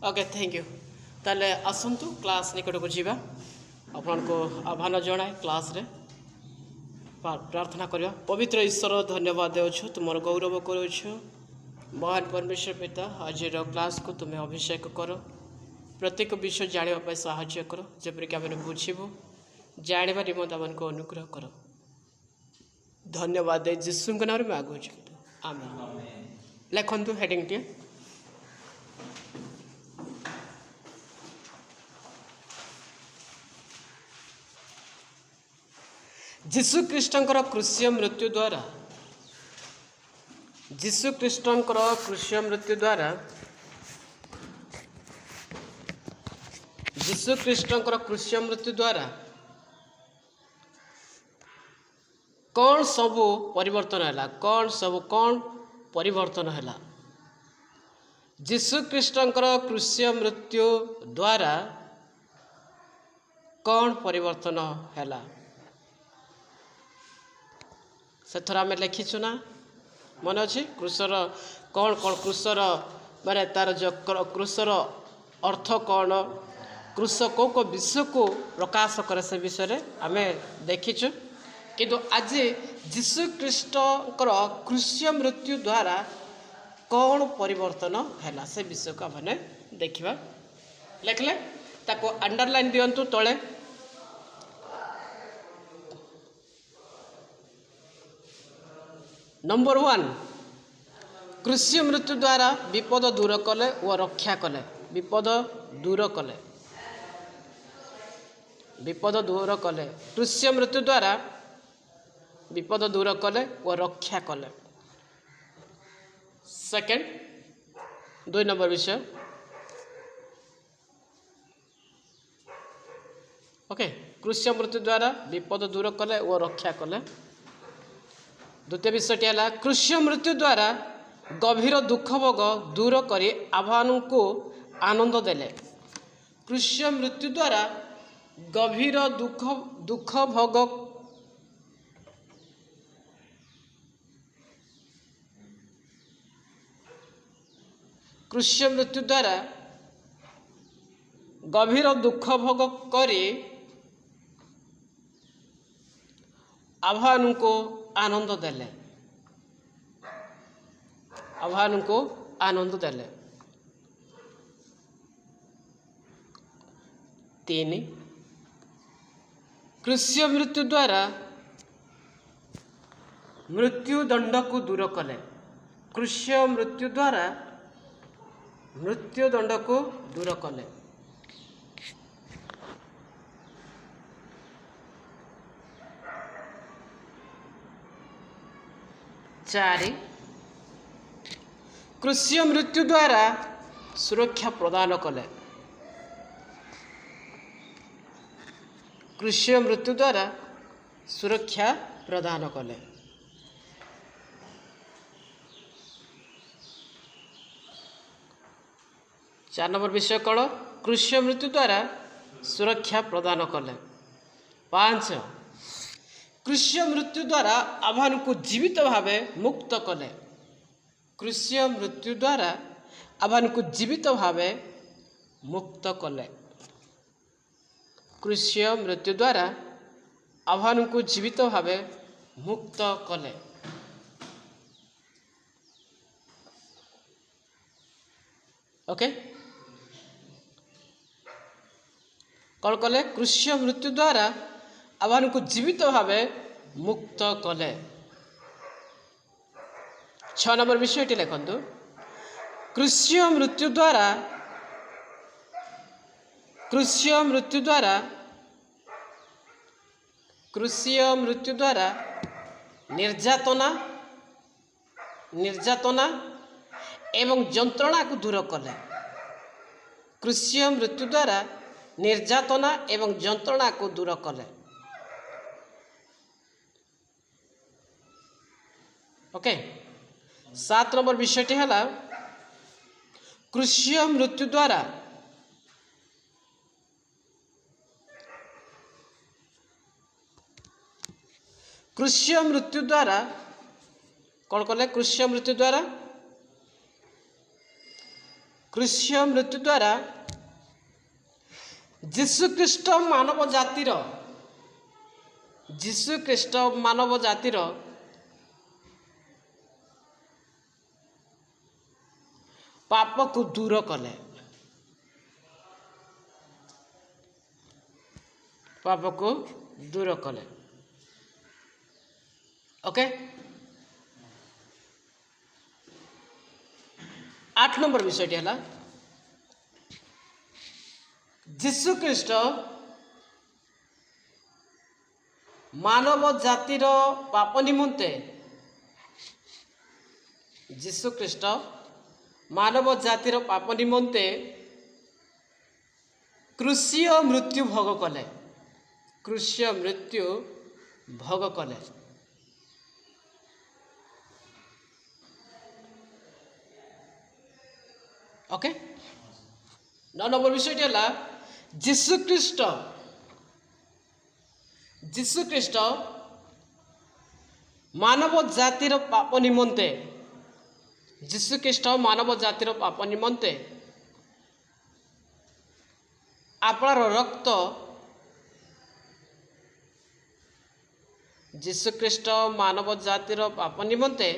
Okay thank you ताले आसतु class निकट को जीवा आपन को आह्वान जनाए क्लास रे प्रार्थना करिया। पवित्र ईश्वर धन्यवाद देउछु तुमर गौरव करूछु महान परमेश्वर पिता आज क्लास को तुम्हें अभिषेक करो प्रत्येक विषय जाना साहाय्य करो जेपरिक आम बुझू जानवा निमंत आम को अनुग्रह करो। धन्यवाद दे जीशु नाम में आगुच आमेन। लिखंतु हेडिंग टी जीशु ख्रीष्टर क्रूसीय मृत्यु द्वारा जीशु ख्रीष्टर क्रूसीय मृत्यु द्वारा जीशु ख्रीष्टर क्रूसीय मृत्यु द्वारा कौन सब परिवर्तन है कौन परिवर्तन है जीशु ख्रीष्टर क्रूसीय मृत्यु द्वारा कौन परिवर्तन है से थोड़ा आम लिखीचु ना मन अच्छी क्रूसर कौन कौन क्रूसर माने तार जो क्रूसर अर्थ कौन क्रूस को विषय को प्रकाश करे से विषय आम देखीचु किंतु आज जीशु ख्रीष्टर क्रूसीय मृत्यु द्वारा कौन परिवर्तन है से विषय को मैंने देखा लिखले ताको अंडरलाइन दिंतु तले नंबर 1 क्रूसीय मृत्यु द्वारा विपद दूर कले व रक्षा कले विपद दूर कले क्रूसीय मृत्यु द्वारा विपद दूर कले व रक्षा कले। सेकंड 2 नंबर विषय ओके क्रूसीय मृत्यु द्वारा विपद दूर कले व रक्षा कले। द्वितीय विषयटी है क्रूसीय मृत्यु द्वारा गभीर दुख भोग दूर करी आह्वान को आनंद देले क्रूसीय मृत्यु द्वारा गभीर दुख भोग क्रूसीय मृत्यु द्वारा गभीर दुख भोग करी आह्वान को आनंद देले 3 क्रूसीय मृत्यु द्वारा मृत्यु दंड को दूर कले क्रूसीय मृत्यु द्वारा मृत्यु दंड को दूर कले। 4 क्रूसीय मृत्यु द्वारा सुरक्षा प्रदान कले क्रूसीय मृत्यु द्वारा सुरक्षा प्रदान कले। 4 नंबर विषय कौन क्रूसीय मृत्यु द्वारा सुरक्षा प्रदान कले। 5 क्रूसीय मृत्यु द्वारा आह्वान को जीवित भावे मुक्त कले क्रूसीय मृत्यु द्वारा आह्वान को जीवित भावे मुक्त कले क्रूसीय मृत्यु द्वारा आह्वान को जीवित भावे मुक्त कले। ओके कौन कले क्रूसीय मृत्यु द्वारा आह्वान को जीवित भावे मुक्त कले। 6 नंबर विषयटी लिखंतु क्रूसीय मृत्यु द्वारा निर्यातना एवं जंत्रणा को दूर कले क्रूसीय मृत्यु द्वारा निर्यातना एवं जंत्रणा को दूर कले। ओके 7 नंबर विषयटी है क्रूसीय मृत्यु द्वारा कौन कले क्रूसीय मृत्यु द्वारा क्रूस्य मृत्यु द्वारा जीशुख्रीष्ट मानव जातिर पाप को दूर कले, पाप को दूर कले। ओके, 8 नंबर विषयटी है जीशुख्रीष्ट मानव जातिर पाप निमंते, जीशुख्रीष्ट मानव जातिर पाप निमंते क्रूस्य मृत्यु भोग कले, क्रूस्य मृत्यु भोग कले। ओके, 9 नंबर विषय है जीशुख्रीष्ट मानव जातिर पाप निमंते, जीशुख्रीष्ट मानव जातिर पाप निमंते आपणार रक्त, जीशुख्रीष्ट मानव जातिर पाप निमंते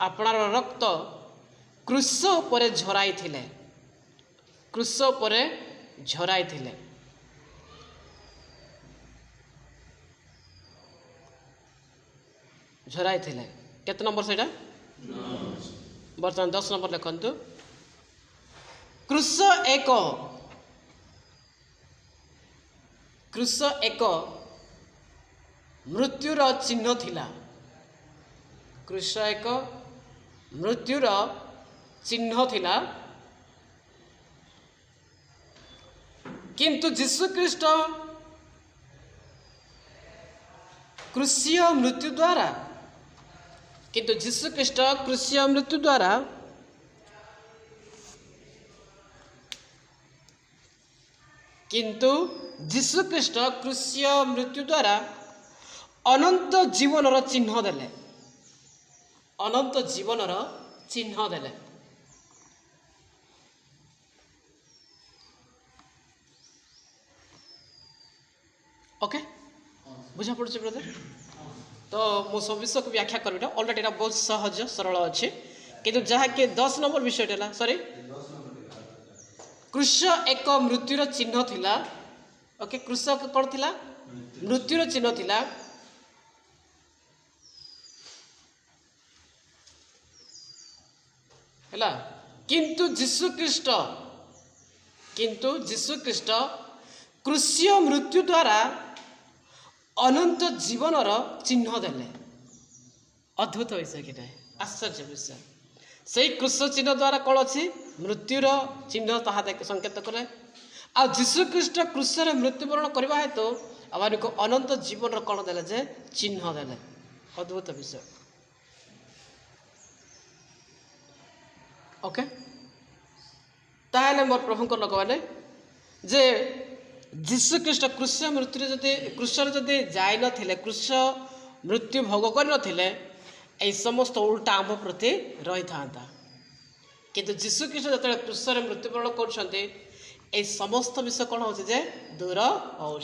आपणार रक्त क्रूस उपरे झराई थिले, क्रूस उपरे झराई थिले। झराई थिले केते नंबर सेटा बर्तमान 10 नंबर लिखंतु। क्रूस एक मृत्युर चिन्ह थिला, क्रूस एक मृत्युर चिन्ह थिला, किंतु जीशुख्रीष्ट क्रूस्य मृत्यु द्वारा, किंतु जीशुख्रीष्ट क्रूस्य मृत्यु द्वारा किंतु जीशुख्रीष्ट क्रूस्य मृत्यु द्वारा अनंत जीवनर चिन्ह देले, अनंत जीवनर चिन्ह देले। ओके, बुझा पड़े ब्रदर? तो मु सब विषय को व्याख्या करी, ऑलरेडी बहुत सहज सरल अच्छे, किंतु जहाँ कि 10 नंबर विषय है सॉरी क्रूस एक मृत्युर चिन्ह थिला। ओके, क्रूस कौन थिला? मृत्युर चिन्ह थिला। हैला, किंतु जीशुख्रीष्ट क्रूस्य मृत्यु द्वारा अनंत जीवनर चिन्ह देले। अद्भुत विषय कि नहीं? आश्चर्य विषय। से क्रूस चिन्ह द्वारा कौन अच्छी? मृत्युर चिन्ह ताहा संकेत करे। आ जीशुख्रीष्ट क्रूस मृत्युवरण करने हेतु आम को अनंत जीवन कौन देले जे चिन्ह देले। अद्भुत विषय। ओके, ताहले मोर प्रभु को लोक मैंने जे जीशुख्रीष्ट क्रूस मृत्यु क्रूस जाई नथिले, क्रूस मृत्यु भोग कर नथिले, ए समस्त उल्टा आम प्रति रही था। किंतु जीशुख्रीष्ट जो क्रूस मृत्युवरण करछन्ते ए समस्त विषय कौन हो दूर हो।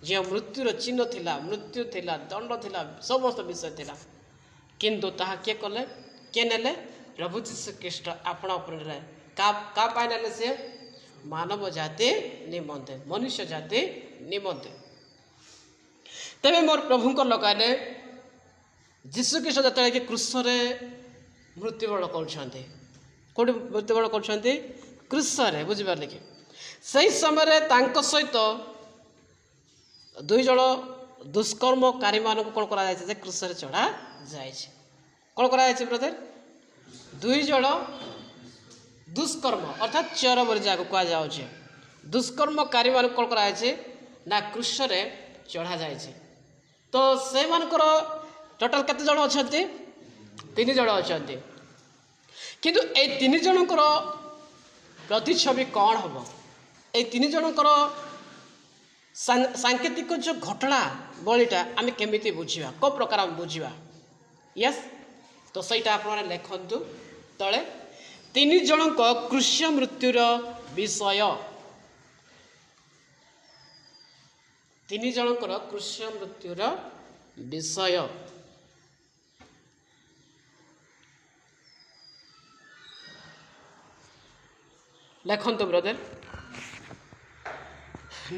जो मृत्युर चिन्ह थिला, मृत्यु थिला, दंड थिला, समस्त विषय थिला, किंतु ताहा किए कले, किए नेले? प्रभु जीशुख्रीष्ट आपण उपरे का पाई नेले? से मानव जाति निमंते, मनुष्य जाति निमंते। तेरे मोर प्रभु को लगाने जीशुख्रीष्ट जो कि क्रूस मृत्युवरण कर मृत्युवरण कर क्रूस बुझिपारे कि सही समय तांको सहित 2 जन दुष्कर्मकारी मान कौन कर क्रूस चढ़ा जाए। कौन कर ब्रदर? 2 जन दुष्कर्म अर्थात चोर बोली जहाँ कह जाए दुष्कर्मकारी मान कौन कराई ना क्रूस चढ़ा जाए। तो से मानकर टोटाल केते जन अच्छा? 3 जन अच्छा। किंतु ए 3 जनकर प्रतिछवि कौन हम? ए 3 जनकर सांकेतिक जो घटना बलिटा आम केमी बुझा, को प्रकार बुझा? यस, तो सहीटा आप लिखु तले ତିନି ଜଣଙ୍କ କ୍ରୁଶ ମୃତ୍ୟୁର ବିଷୟ। ତିନି ଜଣଙ୍କର କ୍ରୁଶ ମୃତ୍ୟୁର ବିଷୟ। ଲେଖନ୍ତୁ ବ୍ରଦର।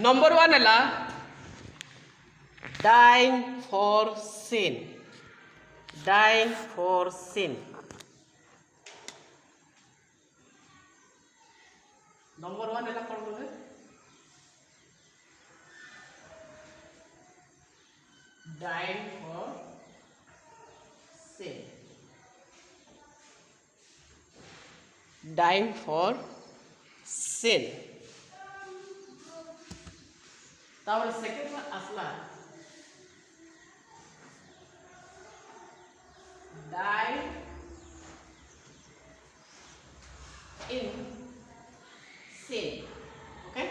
ନମ୍ବର 1 ହେଲା dyeing for scene. Dyeing for scene. Number 1 ହେଲା କ'ଣ ବୋଲେ dyeing for scene. Dyeing for scene. ତାପରେ ସେକେଣ୍ଡ ଆସିଲା die in sin. Okay,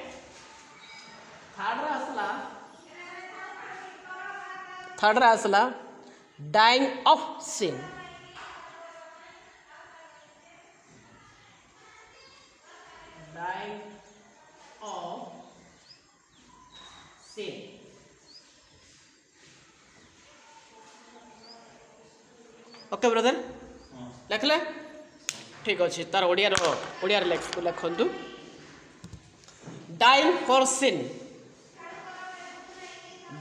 third asla dying of sin. Dying of sin. Okay brother लिखले ठीक अच्छे तार ओडिया लिखु dying for sin.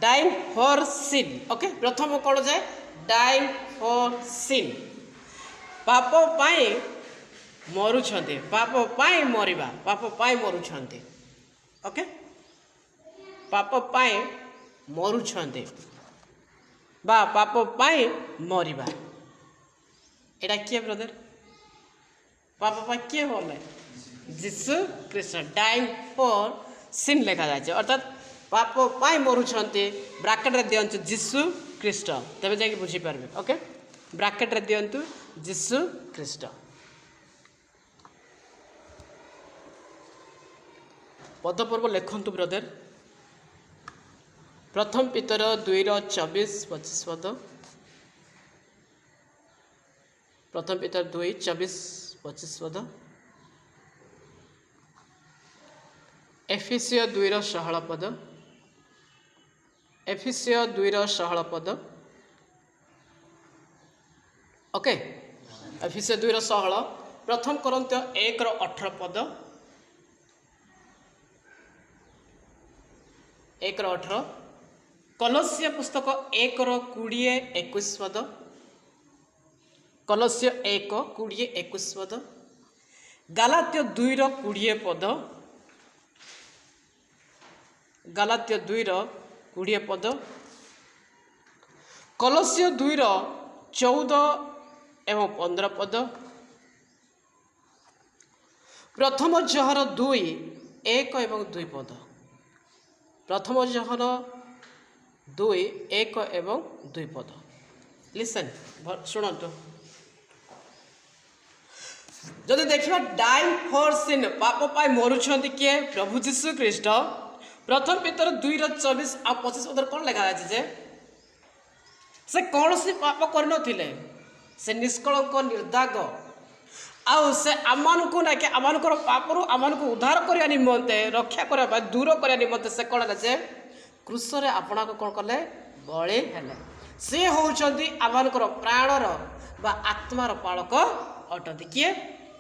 Dying for sin. Okay प्रथम कौन जाए डाइंग फॉर सिन। पाप पाई मरुछंती। पाप पाई मरिबा। पाप पाई मरुछंती। ओके पाप पाई मरुछंती बा पाप पाई मरिबा। एटा किए ब्रदर पाप पाई किए बोले जीसु ख्रीस्ट। डाइंग फॉर सिन लिखा जाए अर्थात पाप पाई मरुछंती ब्राकेट रे दियंतु जीसु ख्रीस्ट तबे जाके बुझी पारबे। ओके ब्राकेट रे दियंतु जीसु ख्रीस्ट। पदपर्व लिखंतु ब्रदर। प्रथम पितर 2:24-25 पद। प्रथम पितर 2:24-25 पद। एफिसियो 2:16 पद। एफिसियो 2:16 पद। ओके एफिसियो 2:16। प्रथम कोरिन्थियो 1:18 पद। 1:18। कलस्य पुस्तक 1:20-21 पद। कलस्य 1:20-21 पद। गालात्य 2:20 पद। गालात्य 2:20 पद। कलस्य 2:14-15 पद। प्रथम जहर 2:1-2 पद। प्रथम जहर 2:1-2 पद। लिसन शुणु जदि देखा डाइंग फॉर सिन पाप पाई मरुछंती किए प्रभु जीशु ख्रीस्ट। प्रथम पितर 2:24-25 पद कौन लिखा जाए जे से कौन सी पाप कर नथिले से निष्कलंक निर्दाग आउ से आमानकु ना कि आमानकर पापरु आमानकु उद्धार करिया निमंते रक्षा करिया दूर करिया निमंते से कौन है जे क्रूस रे आपना को कौन कले बळी हेले। से होउछंती आमानकर प्राणर बा आत्मार पालक अटंती किए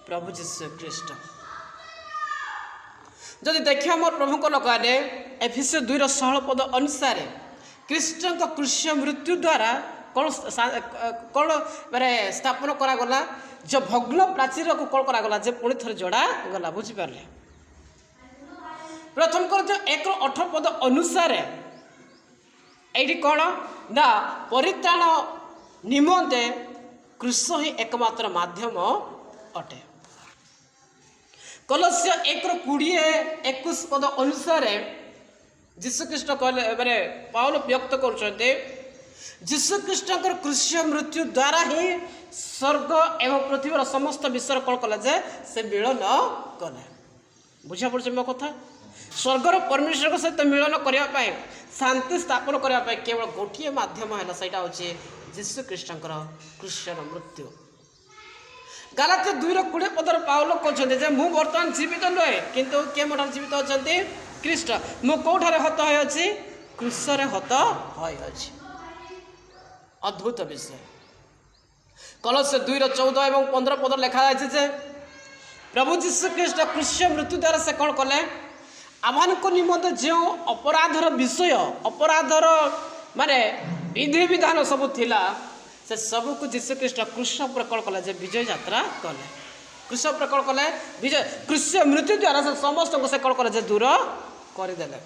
प्रभु जीशु ख्रीस्ट। जदि देखिए मोर प्रभु को लोकाने एफिसियो 2:16 पद अनुसार ख्रीष्ट क्रूस मृत्यु द्वारा कौन कौन माने स्थापन करा गला जो भग्न प्राचीर को कौन करा गला जे पुणी थरे जोड़ा गला बुझी पारले। प्रथम कोरिन्थियो 1:18 पद अनुसार एठी कौन ना परित्राण निमंते क्रूस ही एकमात्र माध्यम अटे। कलस्य 1:20-21 पद अनुसार जीशुख्रीष्ट कहले माने पाउल व्यक्त करछन्ते जीशुख्रीष्टकर क्रूस मृत्यु द्वारा ही स्वर्ग एवं पृथ्वीर समस्त विषय कौन कला जे से मिलन कले। बुझा पड़छ मो कथा स्वर्गर परमेश्वर सहित मिलन करने शांति स्थापन करने केवल गोटे मध्यम है सहीटा हूँ जीशुख्रीष्टर क्रूस मृत्यु। ଗାଲାତ୍ୟ 2:20 ପଦରେ ପାଉଲ କହୁଛନ୍ତି ଯେ ମୁଁ ବର୍ତ୍ତମାନ ଜୀବିତ ନୁହେଁ, କିନ୍ତୁ କିଏ ମୋ ଠାରେ ଜୀବିତ ଅଛନ୍ତି? ଖ୍ରୀଷ୍ଟ। ମୁଁ କୋଉଠାରେ ହତ ହୋଇଅଛି? କ୍ରୁଶରେ ହତ ହୋଇଅଛି। ଅଦ୍ଭୁତ ବିଷୟ। କଲୋସ୍ୟ 2:14 ଏବଂ 15 ପଦରେ ଲେଖା ଯାଇଛି ଯେ ପ୍ରଭୁ ଯୀଶୁ ଖ୍ରୀଷ୍ଟ କ୍ରୁଶ ମୃତ୍ୟୁ ଦ୍ୱାରା ସେ କ'ଣ କଲେ? ଆମମାନଙ୍କ ନିମନ୍ତେ ଯେଉଁ ଅପରାଧର ବିଷୟ, ଅପରାଧର ମାନେ ବିଧିବିଧାନ ସବୁ ଥିଲା, ସେ ସବୁକୁ ଯୀଶୁଖ୍ରୀଷ୍ଟ କୃଷ୍ଣ ଉପରେ କ'ଣ କଲେ? ଯେ ବିଜୟ ଯାତ୍ରା କଲେ। କୃଷ୍ଣ ଉପରେ କ'ଣ କଲେ? ବିଜୟ। କୃଷ୍ଣ ମୃତ୍ୟୁ ଦ୍ୱାରା ସେ ସମସ୍ତଙ୍କୁ ସେ କ'ଣ କଲେ? ଯେ ଦୂର କରିଦେଲେ।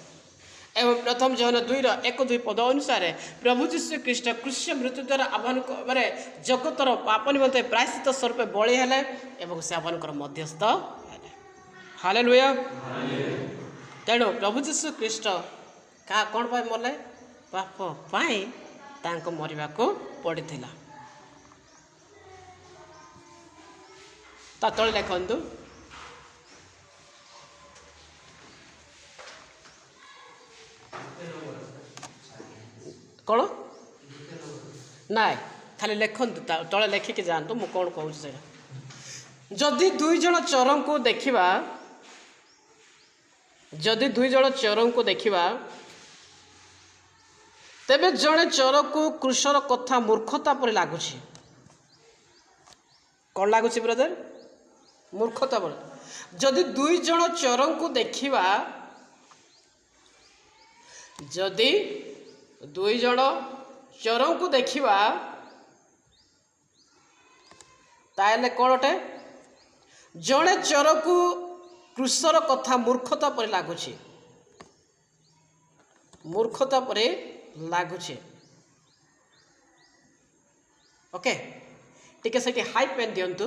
ଏବଂ ପ୍ରଥମ ଜହନ 2:1-2 ପଦ ଅନୁସାରେ ପ୍ରଭୁ ଯୀଶୁଖ୍ରୀଷ୍ଟ କୃଷ୍ଣ ମୃତ୍ୟୁ ଦ୍ୱାରା ଆମମାନଙ୍କ ମାନେ ଜଗତର ପାପ ନିମନ୍ତେ ପ୍ରାୟଶ୍ଚିତ ସ୍ୱରୂପ ବଳି ହେଲେ ଏବଂ ସେ ଆମମାନଙ୍କର ମଧ୍ୟସ୍ଥ ହେଲେ। ହାଲେଲୁୟା। ତେଣୁ ପ୍ରଭୁ ଯୀଶୁଖ୍ରୀଷ୍ଟ କାହା କ'ଣ ପାଇଁ ମଲେ? ପାପ ପାଇଁ ତାଙ୍କୁ ମରିବାକୁ ପଡ଼ିଥିଲା। ତା ତଳେ ଲେଖନ୍ତୁ, କ'ଣ? ନାଇଁ, ଖାଲି ଲେଖନ୍ତୁ, ତଳେ ଲେଖିକି ଯାଆନ୍ତୁ। ମୁଁ କ'ଣ କହୁଛି ସେଇଟା। ଯଦି ଦୁଇ ଜଣ ଚୋରଙ୍କୁ ଦେଖିବା, ତେବେ ଜଣେ ଚୋରକୁ କ୍ରୁଶର କଥା ମୂର୍ଖତା ପରି ଲାଗୁଛି। କ'ଣ ଲାଗୁଛି ବ୍ରଦର? ମୂର୍ଖତା ପରି। ଯଦି ଦୁଇ ଜଣ ଚୋରଙ୍କୁ ଦେଖିବା, ତାହେଲେ କ'ଣ ଅଟେ? ଜଣେ ଚୋରକୁ କ୍ରୁଶର କଥା ମୂର୍ଖତା ପରି ଲାଗୁଛି। ମୂର୍ଖତା ପରି ଲାଗୁଛି। ଓକେ, ଟିକେ ସେଠି ହାଇ ପେନ୍ ଦିଅନ୍ତୁ।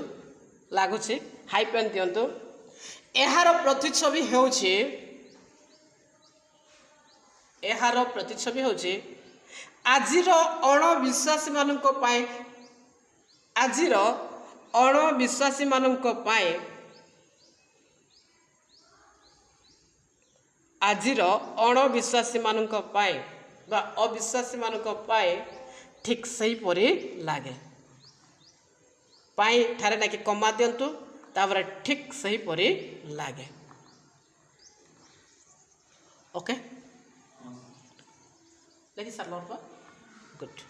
ଲାଗୁଛି, ହାଇ ପେନ୍ ଦିଅନ୍ତୁ। ଏହାର ପ୍ରତିଛବି ହେଉଛି ଆଜିର ଅଣବିଶ୍ୱାସୀମାନଙ୍କ ପାଇଁ ବା ଅବିଶ୍ୱାସୀମାନଙ୍କ ପାଇଁ ଠିକ୍ ସେହିପରି ଲାଗେ। ପାଇଁ ଠାରେ ନାକି କମା ଦିଅନ୍ତୁ, ତାପରେ ଠିକ୍ ସେହିପରି ଲାଗେ। ଓକେ, ଦେଖି ସାରିଲ? ଗୁଡ୍।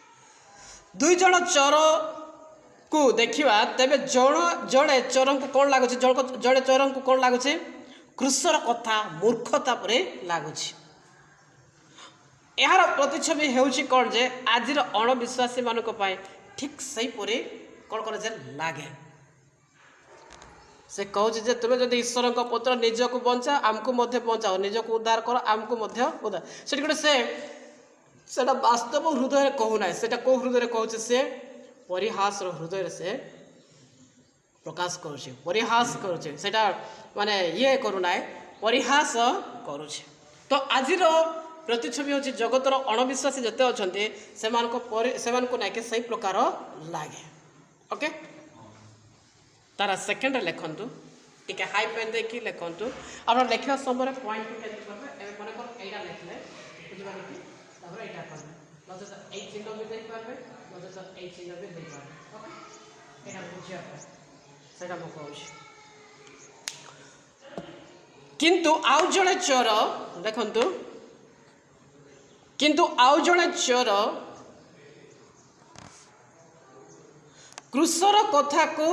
ଦୁଇ ଜଣ ଚୋରକୁ ଦେଖିବା, ତେବେ ଜଣେ ଚୋରଙ୍କୁ କ'ଣ ଲାଗୁଛି? ଜଣେ ଚୋରଙ୍କୁ କ'ଣ ଲାଗୁଛି? କ୍ରୁଶର କଥା ମୂର୍ଖତା ପରି ଲାଗୁଛି। ଏହାର ପ୍ରତିଛବି ହେଉଛି କ'ଣ? ଯେ ଆଜିର ଅଣବିଶ୍ୱାସୀମାନଙ୍କ ପାଇଁ ଠିକ୍ ସେହିପରି କ'ଣ କରେ? ଯେ ଲାଗେ। ସେ କହୁଛି ଯେ ତୁମେ ଯଦି ଈଶ୍ୱରଙ୍କ ପୁତ୍ର ନିଜକୁ ବଞ୍ଚାଅ, ଆମକୁ ମଧ୍ୟ ବଞ୍ଚାଅ। ନିଜକୁ ଉଦ୍ଧାର କର, ଆମକୁ ମଧ୍ୟ ଉଦ୍ଧାର। ସେଠି ଗୋଟେ ସେଟା ବାସ୍ତବ ହୃଦୟରେ କହୁନାହିଁ। ସେଟା କେଉଁ ହୃଦୟରେ କହୁଛି? ସେ ପରିହାସର ହୃଦୟରେ ସେ ପ୍ରକାଶ କରୁଛି। ପରିହାସ କରୁଛି। ସେଟା ମାନେ କରୁନାହିଁ, ପରିହାସ କରୁଛି। ତ ଆଜିର ପ୍ରତିଛବି ହେଉଛି ଜଗତର ଅଣବିଶ୍ୱାସୀ ଯେତେ ଅଛନ୍ତି ସେମାନଙ୍କୁ ନାଇକି ସେଇ ପ୍ରକାର ଲାଗେ। ଓକେ, ତାର ସେକେଣ୍ଡରେ ଲେଖନ୍ତୁ, ଟିକେ ହାଇ ପେନ୍ ଦେଇକି ଲେଖନ୍ତୁ। ଆପଣ ଲେଖିବା ସମୟରେ ପଏଣ୍ଟକୁ କେମିତି କରିବେ? ଏବେ ମନେକର ଏଇଟା ଲେଖିଲେ, ବୁଝିପାରିଲେ କି? ତାପରେ ଏଇଟା କରିବେ, ନଚେତ ଏଇ ଚିହ୍ନ ବି ଦେଇପାରିବେ, ନଚେତ ଏଇ ଚିହ୍ନ ବି ଦେଇପାରିବେ। ଓକେ, ଏଇଟା ବୁଝିବା ପାଇଁ ସେଇଟା ମୁଁ କହୁଛି। କିନ୍ତୁ ଆଉ ଜଣେ ଚୋର ଦେଖନ୍ତୁ, କ୍ରୁଶର କଥାକୁ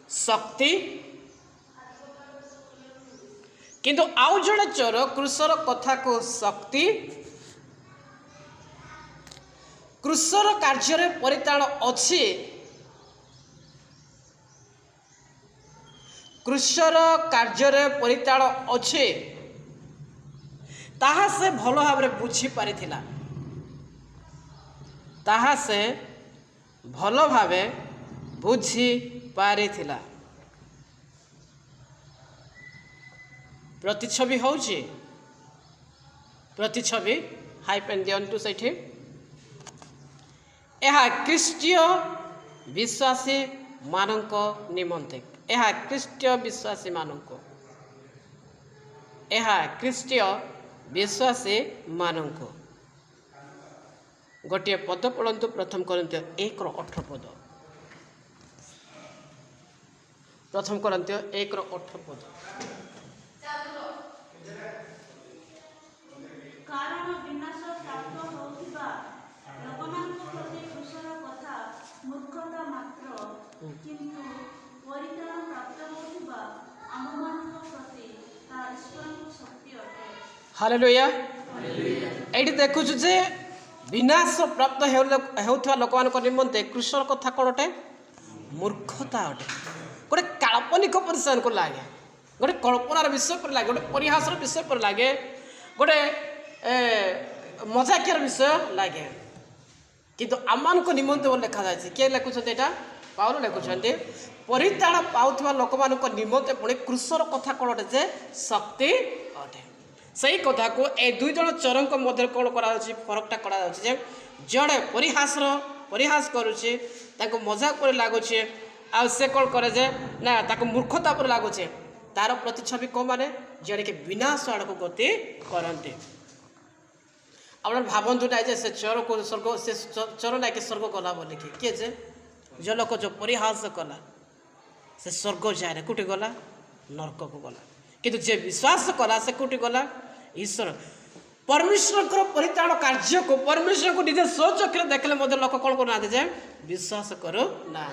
ଶକ୍ତି, କିନ୍ତୁ ଆଉ ଜଣେ ଚୋର କ୍ରୁଶର କଥାକୁ ଶକ୍ତି, କ୍ରୁଶର କାର୍ଯ୍ୟରେ ପରିତାଣ ଅଛି, କ୍ରୁଶର କାର୍ଯ୍ୟରେ ପରିତାଣ ଅଛି, ତାହା ସେ ଭଲ ଭାବରେ ବୁଝିପାରିଥିଲା। ପ୍ରତିଛବି ହେଉଛି, ହାଇ ପେନ୍ ଦିଅନ୍ତୁ ସେଇଠି। ଏହା ଖ୍ରୀଷ୍ଟୀୟ ବିଶ୍ୱାସୀମାନଙ୍କ ନିମନ୍ତେ, ଏହା ଖ୍ରୀଷ୍ଟୀୟ ବିଶ୍ୱାସୀମାନଙ୍କୁ गोटे पद पढ़ु प्रथम कोरिन्थियो 1:18 पद। प्रथम कोरिन्थियो 1:18 पद। कारण विनाश प्राप्त होउथिबा लोकମାନଙ୍କ प्रति क्रूसर कथा मूर्खता मात्र, किंतु परित्राण प्राप्त होउथिबा आमମାନଙ୍କ प्रति ता ईश्वरଙ୍କ शक्ति अटे। हालेलुया। एठी देखुछु जे विनाश प्राप्त हेउथवा लोकମାନଙ୍କ निमंते क्रूसर कथा कोन अटे? मूर्खता अटे। गोटे काल्पनिक परिसर को लागे, गोटे कल्पनार विषय पर लागे, गोटे परिहासर विषय पर लागे, गोटे मजाकियार विषय लगे। किंतु आमान को निमंते लिखा जाए किए लिखुंट यहाँ पाउल लिखुंट परित्राण पाउथवा लोक मान निमंते पुणी क्रूसर कथा कौन अटे जे शक्ति अटे। से कथा को ए दुई जन चोर मध्य कौन कर फरकटा कर जड़े परिहास करुचे मजाक पर लगुचे आ से कौन करे जे ना ताको मूर्खता पर लगुचे तार प्रतिछवि कौन माने जड़े कि विनाश आड़ को गति करते। आप भावतु ना से चोर को स्वर्ग से चोर ना कि स्वर्ग गला बोल किए जे जो लोक जो परिहास कला से स्वर्ग जाए कौटी गला नरक को गला, किंतु जे विश्वास कला से कौटी गला ईश्वर परमेश्वर परित्राण कार्य को परमेश्वर को निजे स्वचक्षु देखले लोक कौन करना जे विश्वास करू ना।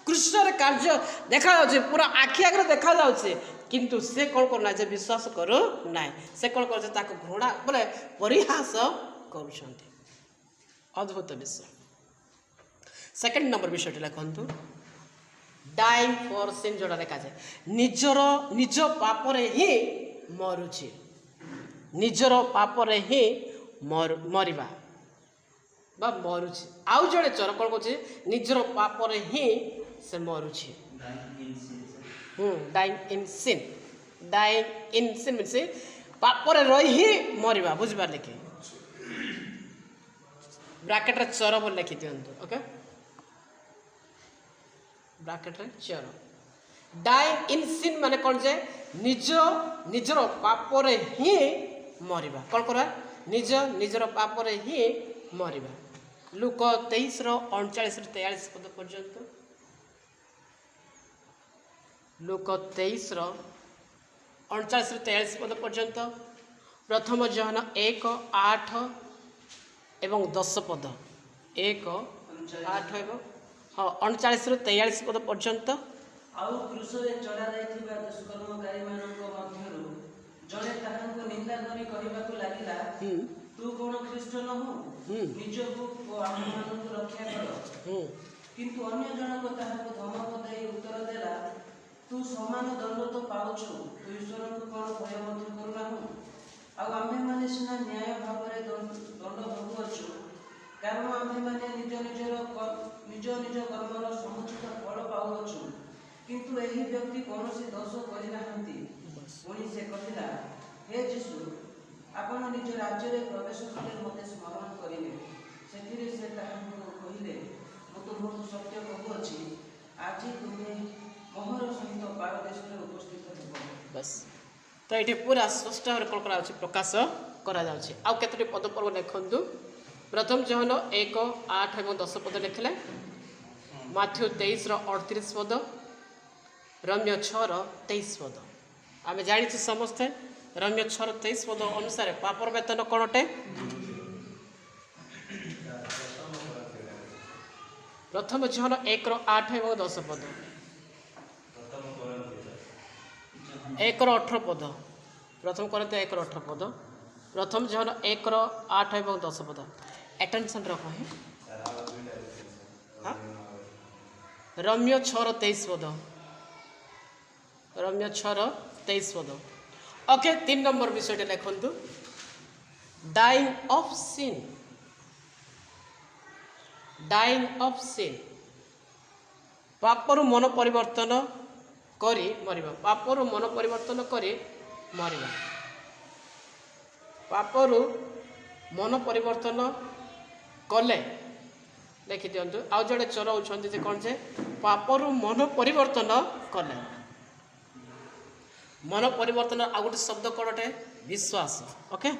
कृष्ण कार्य देखा पूरा आखि आगे देखा जाऊे किंतु से कौन करना जे विश्वास करू ना, से कौन कर घृणा बोले परिहास कर। अद्भुत विषय। सेकंड नंबर विषय लिखु डाइंग फॉर सिन जोड़ा लिखा जाए निज पापरे ही मरुची, निजर पापरे ही मरिबा बा मरुची। आउ जड़े चोर कौन कहे निजर पापरे ही से मरुची। Dying in sin, dying in sin mean पापरे रही ही मरिबा बुझिबार लिखे ब्राकेट रे चोर बोल लिखि दियंतु। ओके ब्राकेट रे चोर डाइंग इन सिन माने कौन जे निजर पापरे ही मरिबा कौन करवा निज निजर पापरे ही मरिबा। लूक 23:39-43 पद पर्यंत, लूक 23:39-43 पद पर्यंत, प्रथम जहन 1:8 एवं 10 पद 1:8 एवं हाँ 39-43 पद पर्यंत। आउ क्रूसरे चढ़ा जाइथिबा दुष्कर्मकारी मानक मध्यरु जड़े ताहांको निंदा करी कहिबाकू लागिला तू कोन ख्रीष्ट नहु निजको आम मानक रक्षा कर। किंतु अन्य जनक ताहाको धमक देई उत्तर देला तू समान दंड तो पाउछु, तू ईश्वर को कोन भय मध्य करूनाहु। आ आम्भे माने सिना न्याय भावरे दंड भोगुअछु, कारण आम्भे माने निज निज कर्मर समुचित फल पाउअछु, किंतु एही व्यक्ति कौनसी दोष करिनाहंती। पुणी से कहिला हे यीशु आपण निज राज्य रे प्रवेश कले मते स्मरण करिले। सेथिरे से ताहांको कहिले मु तुमको सत्य कहूअछि आज तुमे मोहर सहित पारदेश रे उपस्थित हेबो। बस तो ये पूरा स्पष्ट भाव कौन करा प्रकाश करा जाउछि। आउ केतोटी पद पर्व लिखंतु। प्रथम जहन 1:8 एवं 10 पद लिखले, माथ्यू 23:38 पद, रम्य 6:23 पद। आम जानी समस्ते रम्य 6:23 पद अनुसार पापर वेतन कौन अटे? प्रथम जहन 1:8 एवं 10 पद, 1:18 पद, प्रथम करते 1:18 पद, प्रथम जहन 1:8 एवं 10 पद। एटेंशन रख रम्य 6:23 पद, रम्य 6:23 पद। ओके 3 नंबर विषय लिखु dying of sin, dying of sin पापरु मन परिवर्तन करी मरिबा, पापरु मन परिवर्तन करी मरिबा, पापरु मन परिवर्तन कले लिखि दियंतु। आउ जड़े चोर होउछन्ति जे कोन जे पापरु मन परिवर्तन कले। मन परिवर्तन आ गोटे शब्द कौन अटे? विश्वास। ओके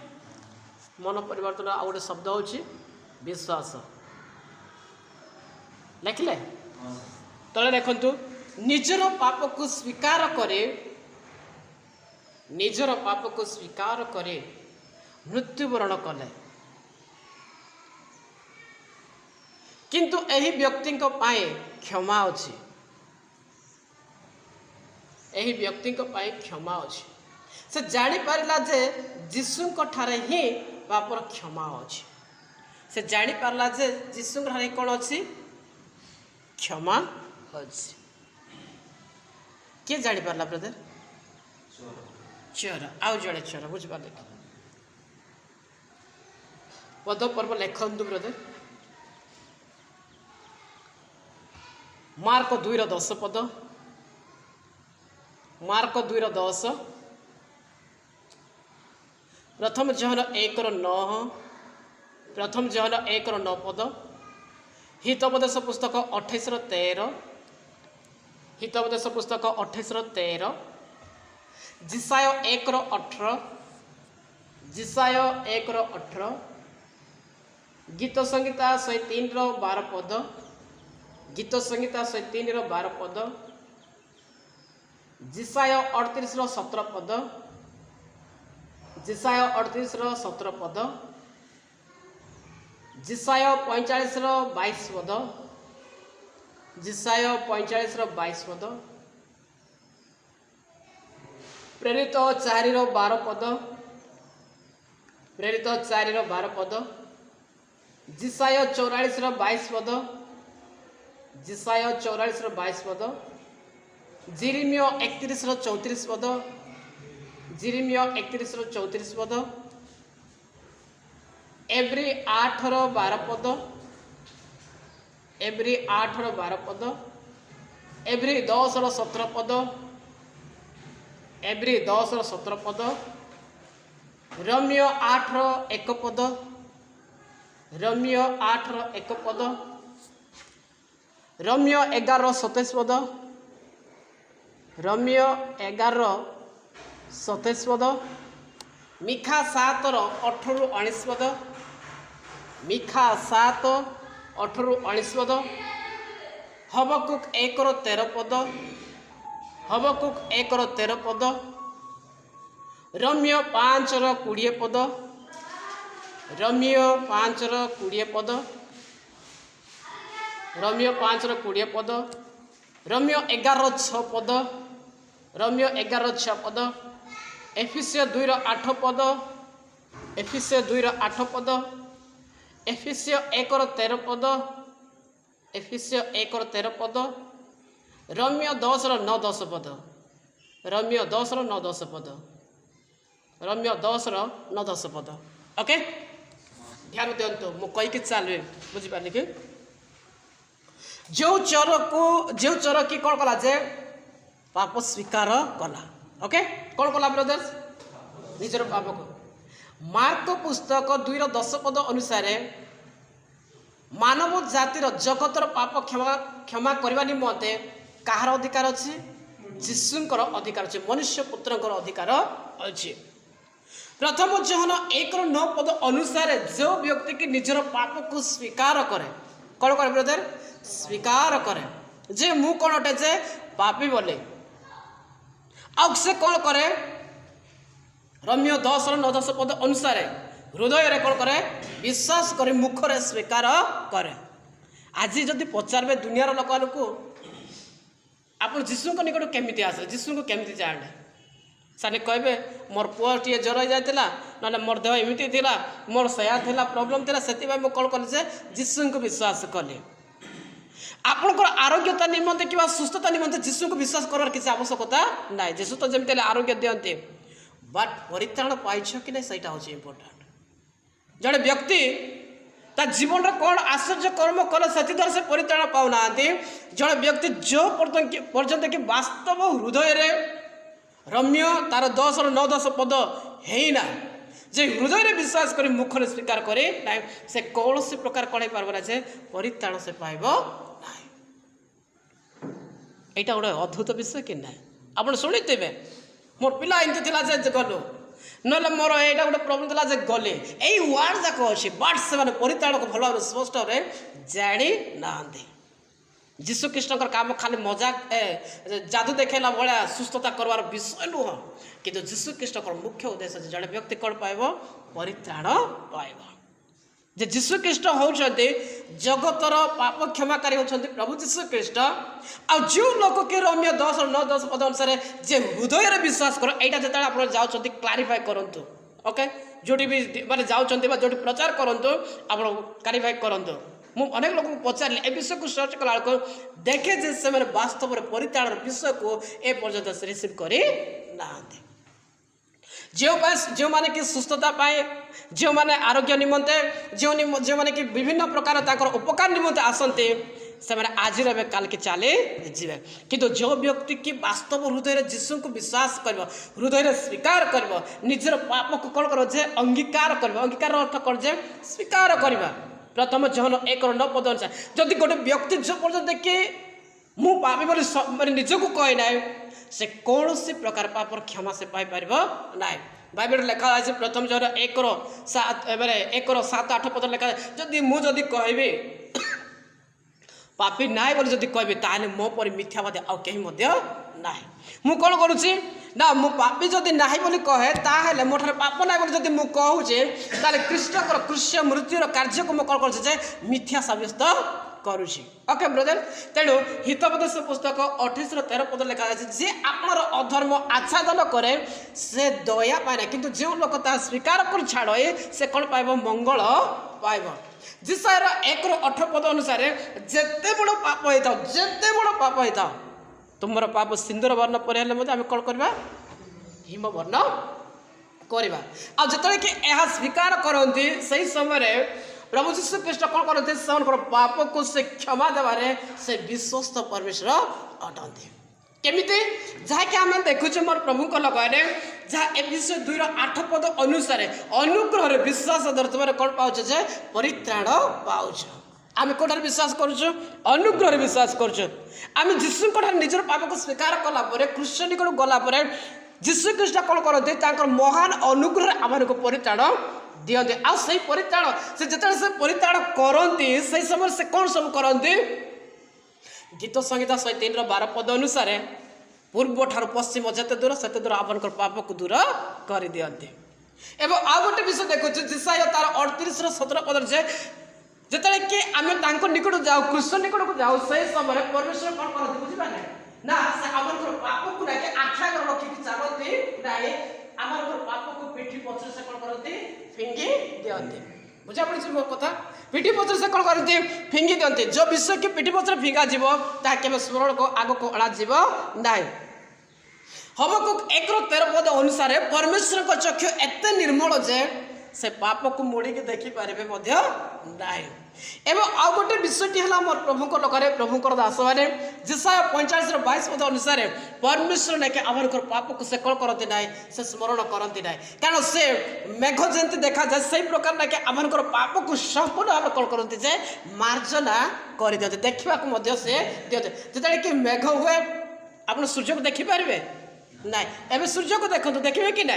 मन परिवर्तन आ गोटे शब्द होछि विश्वास लिखिले तले देखंतु निजर पाप को स्वीकार करे निजर पाप को स्वीकार करे मृत्युवरण कले किंतु एही व्यक्ति पाए क्षमा अछि एही व्यक्ति पाए क्षमा अछि से जानी पारला जे यीशु ठारे ही पापर क्षमा अछि से जानी पारला जे यीशु ठारे कोन अछि क्षमा अछि के जानी पारला ब्रदर चोर आउ जड़े चोर बुझ पाले पद पर्व लेखंतु ब्रदर मार्क 2:10 पद मार्क 2:10 प्रथम जहन 1:9 प्रथम जहन 1:9 पद हितोपदेश पुस्तक 28:13 हितोपदेश पुस्तक 28:13 जिसाय 1:18 जिसाय 1:18 गीत संहिता 103:12 पद गीत संहिता 103:12 पद जिसाय 38:17 पद जिसाय 38:17 पद जिसाय 45:22 पद जिसाय 45:22 पद प्रेरित 4:12 पद प्रेरित 4:12 पद जिसाय 44:22 पद जिसाय 44:22 पद जिरिमियो 31:34 पद जिरिमियो 31:34 पद एवरी 8:12 पद एवरी 8:12 पद एवरी 10:17 पद एवरी 10:17 पद रोमियो 8:1 पद रोमियो 8:1 पद रोमियो 11:27 पद रोमियो 11:27 पद मिखा 7:18-19 पद मिखा 7:18-19 पद हबकुक 1:13 पद हबकुक 1:13 पद रोमियो 5:20 पद रोमियो 5:20 पद रोमियो 5:20 पद रोमियो 11:6 पद रोमियो 11:6 पद एफिसियो 2:8 पद एफिसियो 2:8 पद एफिसियो 1:13 पद एफिसियो 1:13 पद रोमियो 10:9-10 पद रोमियो 10:9-10 पद रोमियो 10:9-10 पद ओके ध्यान दिंतु मु कहीकि चलवे बुझिपारे कि जो चोर की कौन कला जे पाप स्वीकार कला ओके कौन कला ब्रदर्स निजर पाप को मार्क पुस्तक 2:10 पद अनुसार मानव जातिर जगतर पाप क्षमा करने निमंते कहार अधिकार अच्छी यीशुंकर अधिकार अच्छे मनुष्य पुत्रंकर अधिकार अच्छे प्रथम जहन 1:9 पद अनुसार जो व्यक्ति की निजर पाप को स्वीकार करे कौन करे ब्रदर स्वीकार करे जे मु कौन अटे जे पापी बोले आउ से कौन करे रोमियो 10:9-10 पद अनुसार हृदय रे कौन करे विश्वास करे मुखरे स्वीकार करे आज जदि पचारे दुनिया लोक आप जीशु निकट केमी आसे जीशु को केमी जाने साने कहे मोर पुआ टे ज्वर हो जाता ना मोर देह एमती थी मोर सया था प्रोब्लेम थी से कौन कले जीशु को विश्वास कले आपणकर आरोग्यता निमंते कि सुस्थता निमंते जीशु को विश्वास करार किसी आवश्यकता ना जीशु तो जमी आरोग्य दिखते बट परित्राण पाइछ कि नहीं सहीटा हूँ इम्पोर्टाट जड़े व्यक्ति ता जीवन कौन आश्चर्य कर्म कले से द्वारा से परित्राण पाऊना जड़े व्यक्ति जो पर्यंत कि वास्तव हृदय रे रम्य तार 10:9-10 पद हेना जे हृदय रे विश्वास कर मुखरे स्वीकार करे ना से कौन सी प्रकार कड़े पार्बना जे परित्राण से पाइब यहाँ गोटे अद्भुत विषय कि ना आप शुणिथे मोर पिला एमती थी गलु नहले मोर यहाँ गोटे प्रॉब्लम था जे गले यही वार्ड जाक अच्छे बट से परिताड़क भल भाव स्पष्ट भाव जाणी ना जीशु कृष्ण काम खाली मजाक जादू देखला भाया सुस्थता करवार विषय नुह कि जीशु कृष्ण मुख्य उद्देश्य जड़े व्यक्ति कौन पाइब परित्राण पाइब जे जीशु कृष्ण होउछन्ते जगतर पाप क्षमाकारी होउछन्ते प्रभु जीशु कृष्ण आ जो लोक के रोमियो 10 और 9-10 पद अनुसार जे हृदय रे विश्वास कर एटा जता आप जाउछन्ते क्लारिफाई करंतु ओके जोटी भी माने जाउछन्ते बा जोटी प्रचार करंतु आप क्लारिफाई करंतु मु अनेक लोक पचारली ए विषय को सर्च कला को देखे जे से माने वास्तव रे परिताणर विषय को ए पर्यंत रिसीव करी नांते जो माने कि सुस्थता पाए जो माने आरोग्य निमंते जो माने कि विभिन्न प्रकार ताकर उपकार निमंते आसंते से माने आज रे काल के चले जीवे किंतु जो व्यक्ति की वास्तव हृदय जीशु को विश्वास करबो हृदय स्वीकार करबो निजर पाप को कोन करो जे अंगीकार करबो अंगीकार अर्थ कर जे स्वीकार करबा प्रथम जहन 1:9 पद अनुसार जदि गोटे व्यक्ति जो पर्यंत कि मु पापी बोली माने निजको कहि नाय से कौन सी प्रकार पापर क्षमा से पाई पार ना बाइबल लेखा है प्रथम जन 1:7-8 पद लेखा जदि मुझे कहबी पापी नाई बोली जदि कहबी ताने मो पर मिथ्यावादी आउ कहीं ना मु कौन करुच्ची ना मु पापी जदि नाही बोली कहे ताहेले मोठरे पाप ना बोली जदि मु कहूचे ताले कृष्णकर कृष्य मृत्युर कार्य को मु कौन करुचे मिथ्या साब्यस्त करुछि ओके ब्रदर तेणु हितोपदेश पुस्तक 28:13 पद लिखा है जे आपनर अधर्म आच्छादन करे से दया पाए किंतु जो लोक ता स्वीकार कर छाड़े से कौन पाइब मंगल पाइब जिसार 1:8 पद अनुसार जेते बड़ पाप होता तुमर पाप सिंदूर वर्ण पर हेले आम कौन करवा हिम वर्ण करवा आ जतले कि यह स्वीकार करती सही समय प्रभु जीशु कृष्ण कौन करते पाप को से क्षमा देवारे से विश्वस्त परमेश्वर अटंती केमिति जहाँकि आम देखुचे मोर प्रभु लगे जहाँ ए विषय 2:8 पद अनुसार अनुग्रह विश्वास धरते कौन पाचे जे परित्राण पाउछ आम कौटार विश्वास करुचु अनुग्रह विश्वास करुचु आम जीशु निजर पाप को स्वीकार कलापर कृष्ण निकट गलापर जीशु कृष्ण कौन करते महान अनुग्रह आम को परित्राण दियंते आ सही परित्राण से जतले से परित्राण करती से समय से कौन सब करती गीत संहिता 103:12 पद अनुसार पूर्व ठार पश्चिम जेते दूर सेते दूर आपनकर पाप को दूर कर दियंते एवं आ गोटे विषय देखो जिसाया तार 38:17 पद जे जतले कि आम तांको निकट जाऊ कृष्ण निकट को जाऊ से समय परमेश्वर कौन करते बुझिबा ना से आपनकर पाप को ना के आख्या कर रखी चालती नाई आमर पाप को पिठी पछरे से कौन करते फिंगी दियंते बुझा पड़ी मो कथा पिठी पछरे से कौन करते फिंगी दियंते जो विषय के पिठी पछरे फिंगा जीव ता केबे स्मरण को आगो को अणा जीव नाई हबकुक 1:13 पद अनुसार परमेश्वर को चक्षु एते निर्मल जे से पाप को मोड़ी के देखि पारे मध्य नाई एवं आ गोटे विषयटी है मोर प्रभु लगे प्रभु दास मैंने जिसाया 45:22 पद अनुसार परमेश्वर ने आम पाप को से कौन करती ना से स्मरण करती ना कारण से मेघ जमी देखा जाए से प्रकार ना आम पाप को संपूर्ण भाव कौन करती जे मार्जना कर दिखते देखा से दिखते जो कि मेघ हुए आप सूर्य को देखिपारे ना एवं सूर्य को देखते देखिए कि ना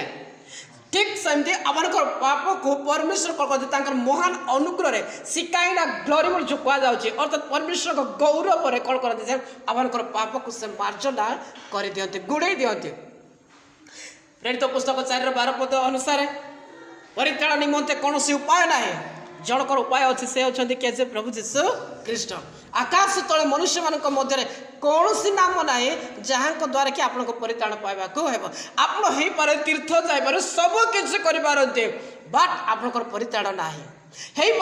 ठीक सेमती आम पाप को परमेश्वर कौन करते महान अनुग्रह सिकाइना ग्लोरी बोल जो कह जाऊँगी अर्थात परमेश्वर को गौरव कौन करते आम पाप को से मार्जना कर दिखते गुड़े दिखते प्रेरित पुस्तक 4:12 पद अनुसार परित्राण निमंते कौन उपाय ना जनकर उपाय अच्छे से अच्छा किए प्रभु जीशु कृष्ण आकाश तले मनुष्य मान मध्य कौन सी नाम ना जहाँ द्वारा कि आपको परित्राण पाइबा आप तीर्थ जापर सब किसी करते बट आपंकर परित्राण ना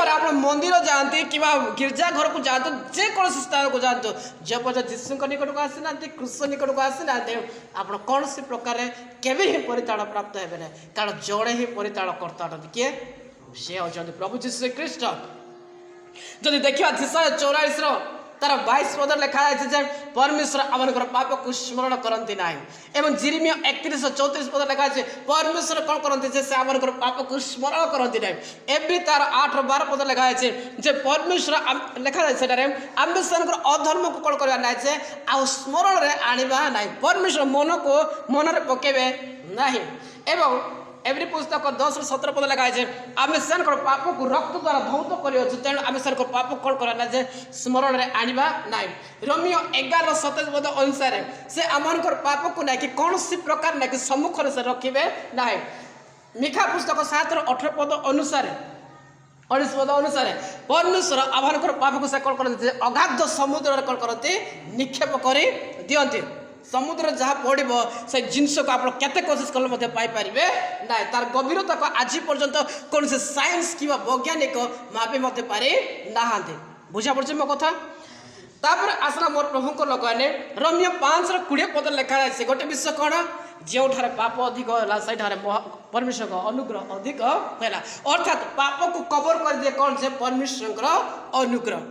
आप मंदिर जाती कि गिरजा घर को जातु जेकोसी स्थान को जातु जब पर्यटन जीशु निकट को आसी ना कृष्ण निकट को आसी ना आप कौन सी प्रकार केवे ही परित्राण प्राप्त हे ना कारण जड़े ही परित्राण करता किए से होती प्रभु जीशु कृष्ण जदि देखा जिसाया 44 तार 22 पद लिखा है परमेश्वर आम पाप को स्मरण करती ना एवं जिरिमिया 31:34 पद लिखा है परमेश्वर कौन करते से आम पाप को स्मरण करती ना एवं तार 8:12 पद लिखा है परमेश्वर लिखा जाए आम से अधर्म को कौन करवा ना आ स्मरण में आना ना परमेश्वर मन को मन में पकेबे ना एवं एवरी पुस्तक 10-17 पद लिखा है आम से पाप को रक्त द्वारा धौत कर तेणु आम से पाप कौन करना जे स्मरण में आनिबा नाई। रोमियो 11:27 पद अनुसार से आमर पाप को ना कि कौन सी प्रकार ना कि सम्मुख से रखिबे ना। मिखा पुस्तक 7:18 पद अनुसार 19 पद अनुसार परमेश्वर आमर पाप को से कौन करते अगाध समुद्र कौन करते निक्षेप कर दियंती। समुद्र जहाँ पड़ो से जिनस को आप केते कोशिश कले पाइपर ना तार गभीरता को आज पर्यंत कौन से साइंस कि वैज्ञानिक मापी मत पारि ना। बुझा पड़े मो कथा। तापर आसला मोर प्रभु लोकने रोमियो 5:20 पद लिखा है गोटे विषय कौन जो पाप अधिक है से परमेश्वर अनुग्रह अधिक है अर्थात पाप को कवर कर दिए कौन से परमेश्वर अनुग्रह।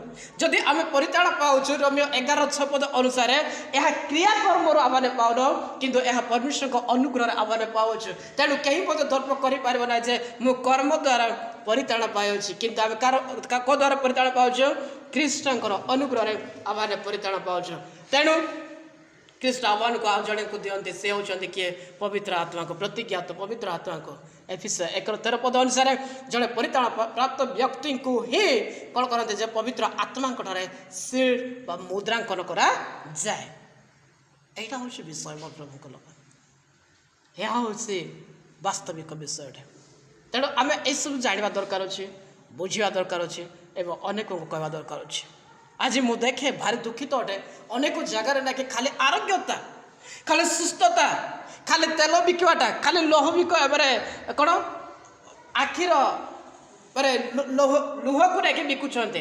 जदि आम परिताण पाऊँ रोमियो 11:6 पद अनुसार यह क्रियाकर्म आम पाऊन किंतु यह परमेश्वर अनुग्रह आम पाऊँ। तेणु कहीं मत दर्प कर ना जे मु कर्म द्वारा परिताण पाऊँ किंतु आम क्या द्वारा परिताण पाऊँ ख्रीष्टर अनुग्रह आम परिताण पाऊँ। तेणु ख्रीष्ट आह्वान को आज जड़े को दिखते से होती किए पवित्र आत्मा को प्रतिज्ञात पवित्र आत्मा को। एफिसियंस 1:13 पद अनुसार जड़े परिताण प्राप्त व्यक्ति को ही कौन करते जे पवित्र आत्मा सील व मुद्रांकन करा जाए। यहाँ हूँ विषय मोर प्रभु लोक यह हूँ वास्तविक विषय। तेणु आम यह सब जानवा दरकार अच्छे बुझा दरकार अच्छे एवं अनेक को कहवा दरकार अच्छे। आज मु देखे भारी दुखित अटे अनेक जगार ना कि खाली आरोग्यता खाली सुस्थता खाली तेल बिकवाटा खाली लोह बिक कौन आखिर लुह को लेकिन बिकुंट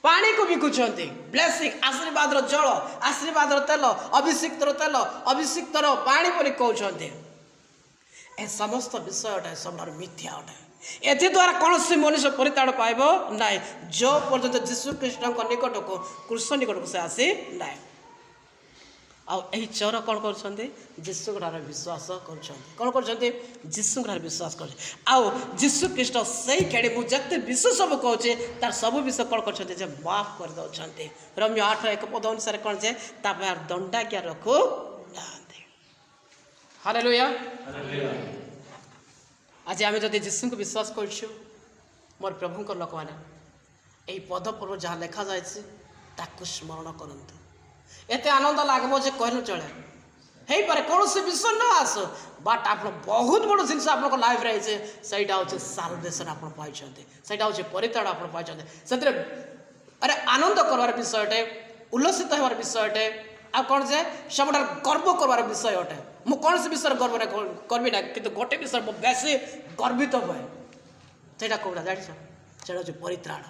पानी को बिकुंट ब्लेसिंग आशीर्वाद जल आशीर्वाद तेल अभिषिक्त पानी पर कहते ए समस्त विषयटा सब मिथ्या अटे। एथि द्वारा कौन से मनुष्य परिताण पाइब ना जो पर्यंत जीशु ख्रीष्ट निकट को कृष्ण निकट को से आसी ना। आई चोर कौन कर जीशु विश्वास कर जीशु विश्वास कर जीशु ख्रीष्ट से केड़ी मुझे विश्व सब कहे तार सब विषय कौन कर माफ कर दौरान। रोमियो 8:1 पद अनुसार कौन जे दंडाज्ञा रखु ना। हालेलुया। आज आम जब जीशु को विश्वास कर मोर प्रभु लोक मैंने यही पद पर्व जहाँ लिखा जाए स्मरण करते एत आनंद लगो जे कहलु चले हो पारे कौन से विषय न आस बट आप बहुत बड़ जिन आप लाइफ रही से हूँ साल्वेशन आप पाई हूँ परिताण आप पाई से अरे आनंद करवार विषयटे उल्लसित होवार विषयटे आ कौन से सब गर्व करवार विषय अटे। मु कौन से विषय गर्व करबी ना कि गोटे विषय बेसी गर्वित हुए से कौटा जान से हूँ परित्राण।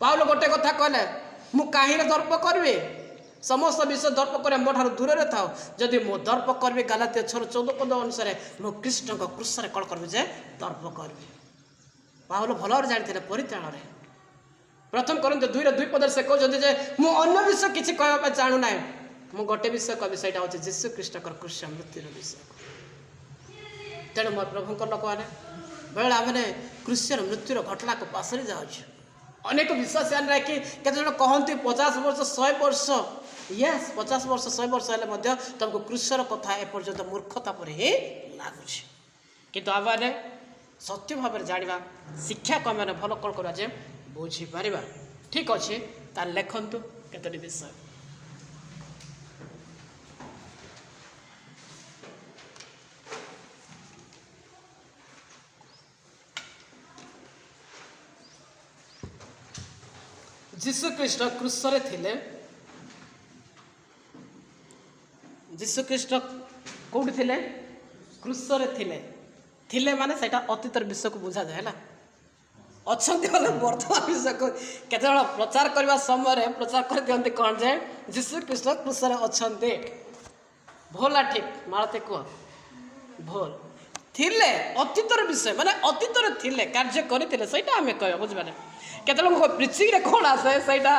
पाउल गोटे कथा कहले मु कहीं दर्प करी समस्त विषय दर्प कर मो दूर रे था जदि मु दर्प करी गलातिया 6:14 पद अनुसार मु कृष्ण क्रूस कौन करी जे दर्प करी। पाउल भल जानी परित्राण प्रथम करते 2:2 पद से कहते मु अन्य विषय किसी कहवाई चाहू ना मु गोटे विषय कवि से हूँ जीशु ख्रीष्ट क्रूस मृत्युर विषय। तेणु मोर प्रभु लोक मैंने बेले आमने क्रूसर मृत्युर घटना को पासरी जाऊँ अनेक विश्वास कि केते कहते 50 वर्ष 100 वर्ष यस 50 वर्ष 100 वर्ष हेल्ले तुमको क्रूसर कथा एपर्यंत मूर्खता पर ही लगुच किंतु आम सत्य भाव में जाना शिक्षा को आम भल कौन करा बुझीपर ठीक अच्छे तार लिखतु केतोटी विषय। जीशु ख्रीष्ट क्रूसरे थिले जीशु ख्रीष्ट कौटी थिले क्रूसरे थिले माने सेटा अतीतर विषय को बुझा जाए है अच्छा वर्तमान विषय को केत प्रचार करने समय प्रचार कर दिखते कौन जाए जीशु ख्रीष्ट क्रूसरे अच्छा भोला ठीक मालते कह भोल थिले अतीतर विषय माने अतीतर थिले कार्य करते सहीटा आम कह बुझे केते लोग प्रिचिंग रे कौन आसे सहीटा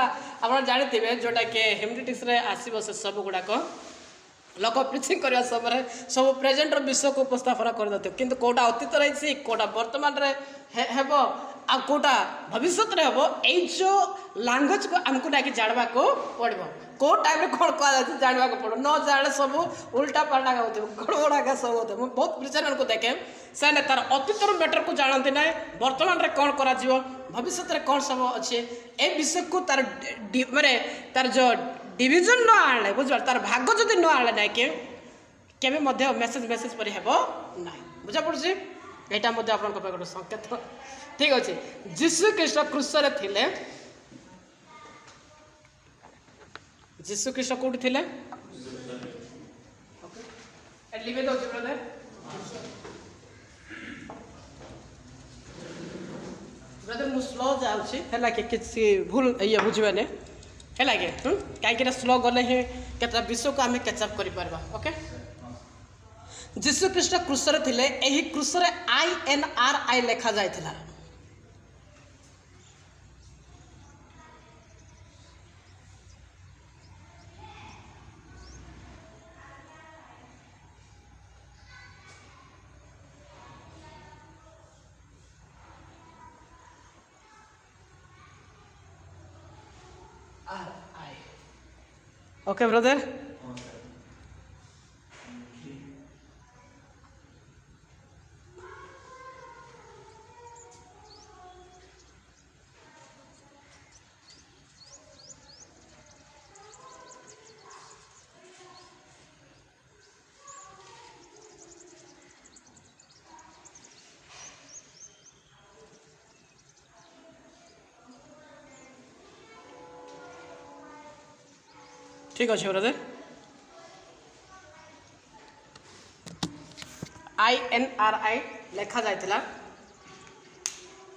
आप जानते जोटा कि हेमनेटिक्स रे आसो से सब गुड़ाक लोक प्रिचिंग करने समय सब प्रेजेंटर विषय को उपस्थापन कर देते किंतु कौटा अतीत रही कौटा वर्तमान हेब आ कोटा भविष्य रे हम एई जो लैंग्वेज को हमको ना जानवा को पड़बो को टाइम रे कोन को जानवा को पड़ो न जाने सब उल्टा पलटा होते गड़बड़ा का सब होते मैं बहुत प्रिचर को देखे से तार अतीतर मैटर को जानते ना वर्तमान रे कौन करा जीवो भविष्य रे कौन सब अच्छे ए विषय को तार माने तार जो डिवीजन न आले बुझ तार भाग जदि न आले ना के केबे मध्य मेसेज पर हेबो ना बुझा पड़छि एटा मध्य आपन को गोटे संकेत ठीक अच्छे जीशु कृष्ण क्रूस रे थिले जीशु कृष्ण कोठी थिले ओके लिबे दो ब्रदर ब्रदर मु स्लो जाउछि हला के किछि भूल ये बुझिबाने हला के काई के स्लो गले हे केता विषय को हमें कैचअप करि परबा ओके जीशु कृष्ण क्रूस रे थिले एही क्रूस रे INRI लिखा जायथिला ओके ब्रदर ठीक अच्छे ब्रदर INRI लिखा जायतिला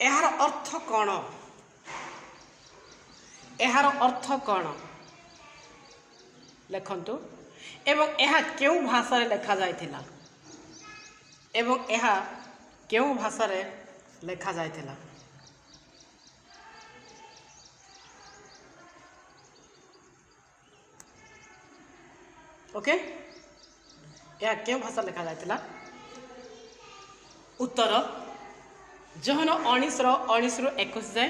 एहार अर्थ कौन एहार अर्थ कौन लिखंतु एवं एहा केउ भाषा रे लिखा जायतिला एवं एहा केउ भाषा रे लिखा जायतिला ओके या क्यों भाषा लिखा जायतिला उत्तर जहन 19 रु 21 जाए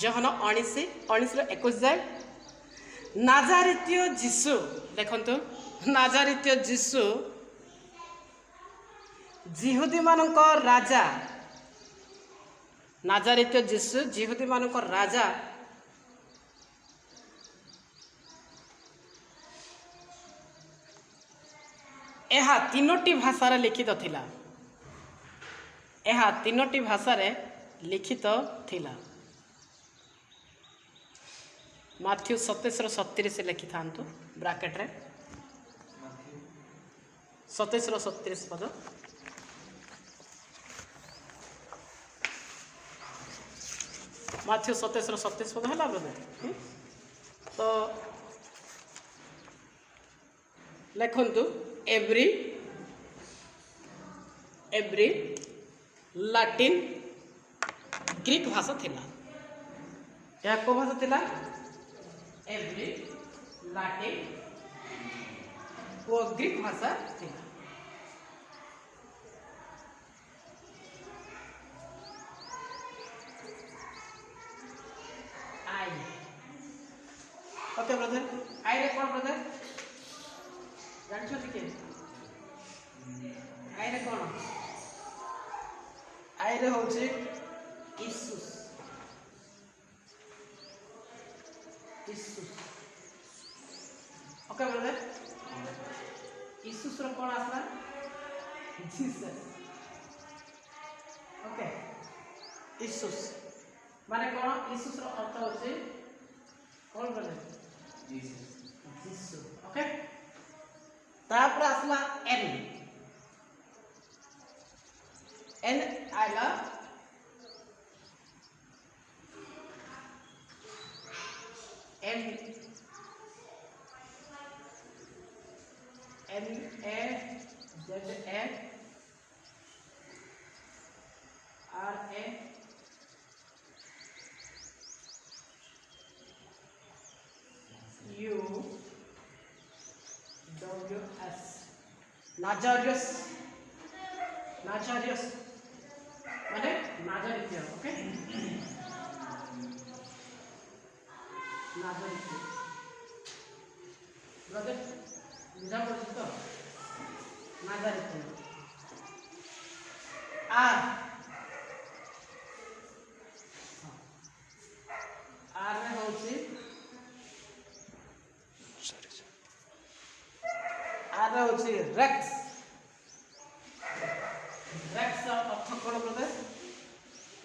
जहन 19 रु 21 जाए नाजारितीय जीशु देखंतु नाजारितीय जीशु जिहुदी मानक राजा नाजारितीय जीशु जिहुदी मानक राजा एहा तीनोटी भाषा रे लिखित थिला एहा तीनोटी भाषा रे लिखित थिला माथ्यू 27:37 लिखि थांतु ब्रैकेट रे 27:37 पद माथ्यू 27:37 पद है ब्रदर तो लिखंतु एवरी लाटिन ग्रीक भाषा थिला या को भाषा थिला एवरी लाटिन वो ग्रीक भाषा थिला आई ओके ब्रदर आई रे कौन ब्रदर जानछो ठीक है आई रे कौन आई रे होचे इसूस ओके ब्रदर इसूस रो कौन आसला जीसस ओके इसूस माने कौन इसूस रो अर्थ होचे कौन ब्रदर जीसस ओके तापर आसला एन आइला N A Z A R A U WS नाजारियस माने नाजरित्य ओके नाजरित्य ब्रदर बुझा पड़छ तो नाजरित्य आर आर में होची आर में होची रेक्स रेक्स अर्थ कौन ब्रदर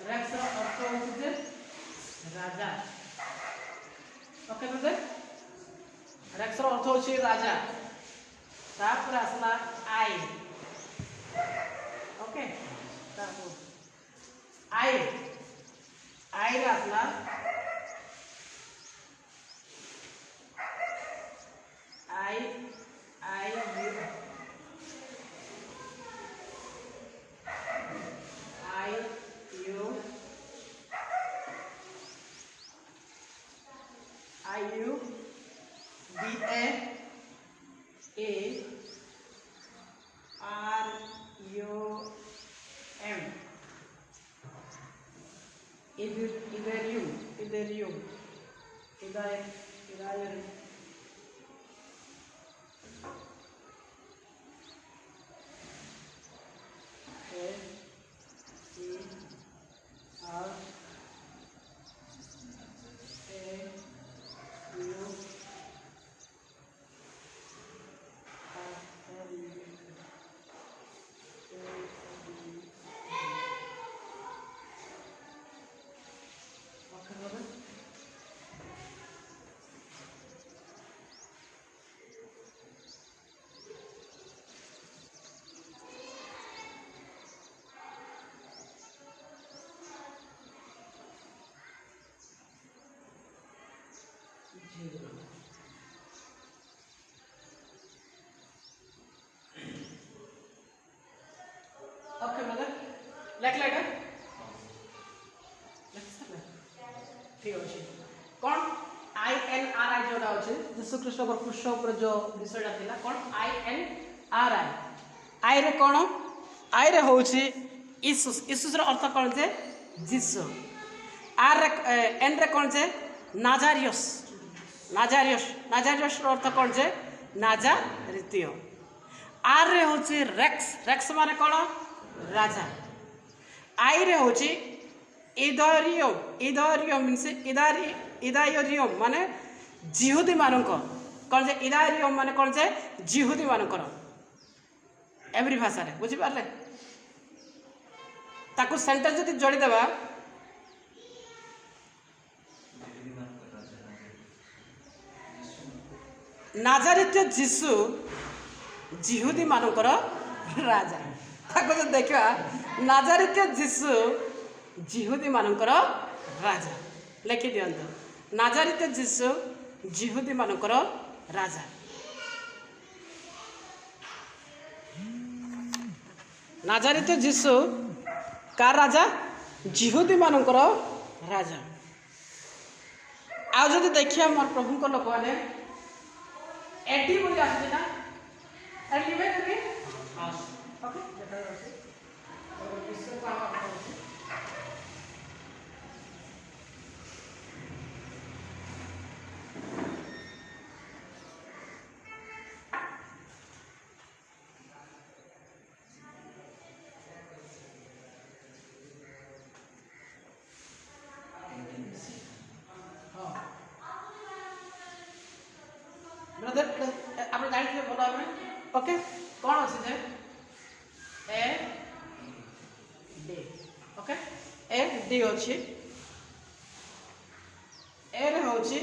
रेक्स अर्थ होची जे राजा ओके ब्रदर रेक्स अर्थ होची राजा तापर आसला आई ओके तापर आई आई रे आसला I I U I U B A R U M इधर यू इधर ओके ब्रदर लेख लेगा ठीक अच्छे कौन आई एन आर आई जोड़ा अच्छे यीशु कृष्ण क्रूस ऊपर जो विषयटा थिला कौन I N R I I रे कौन आई रे होची यीशुस यीशुस रो अर्थ कौन जे जीसु आर रे एन रे कौन जे नाजारियस नाजारियस नाजारियस रो अर्थ कौन जे नाजारित्य आर रे होची रेक्स रेक्स माने कौन राजा आई रे होची इदारियम इदारियम मीन्स इदारियम माने जिहुदी मानक कौन जे इदारियम माने कौन जे जिहुदी मानकर एवरी भाषा रे बुझी पारले ताकू सेंटेंस जदि जोड़ी देबा नाजारित्य जीसु जिहुदी मानकर राजा ताको जो देखा नाजारित्य जीसु जिहुदी मानकर राजा लिखि दियंत नाजारित्य जीसु जिहुदी मानकर राजा नाजारित्य जीसु कार राजा जिहुदी मानकर राजा आज जदि देखिए मोर प्रभु को लोक मैंने एडी बोली आसुची ना एडी में ओके बेटा আছে विश्व का ब्रदर आप जानते भल भाव ओके कौन अच्छे J A D okay A D अच्छी ए रे होची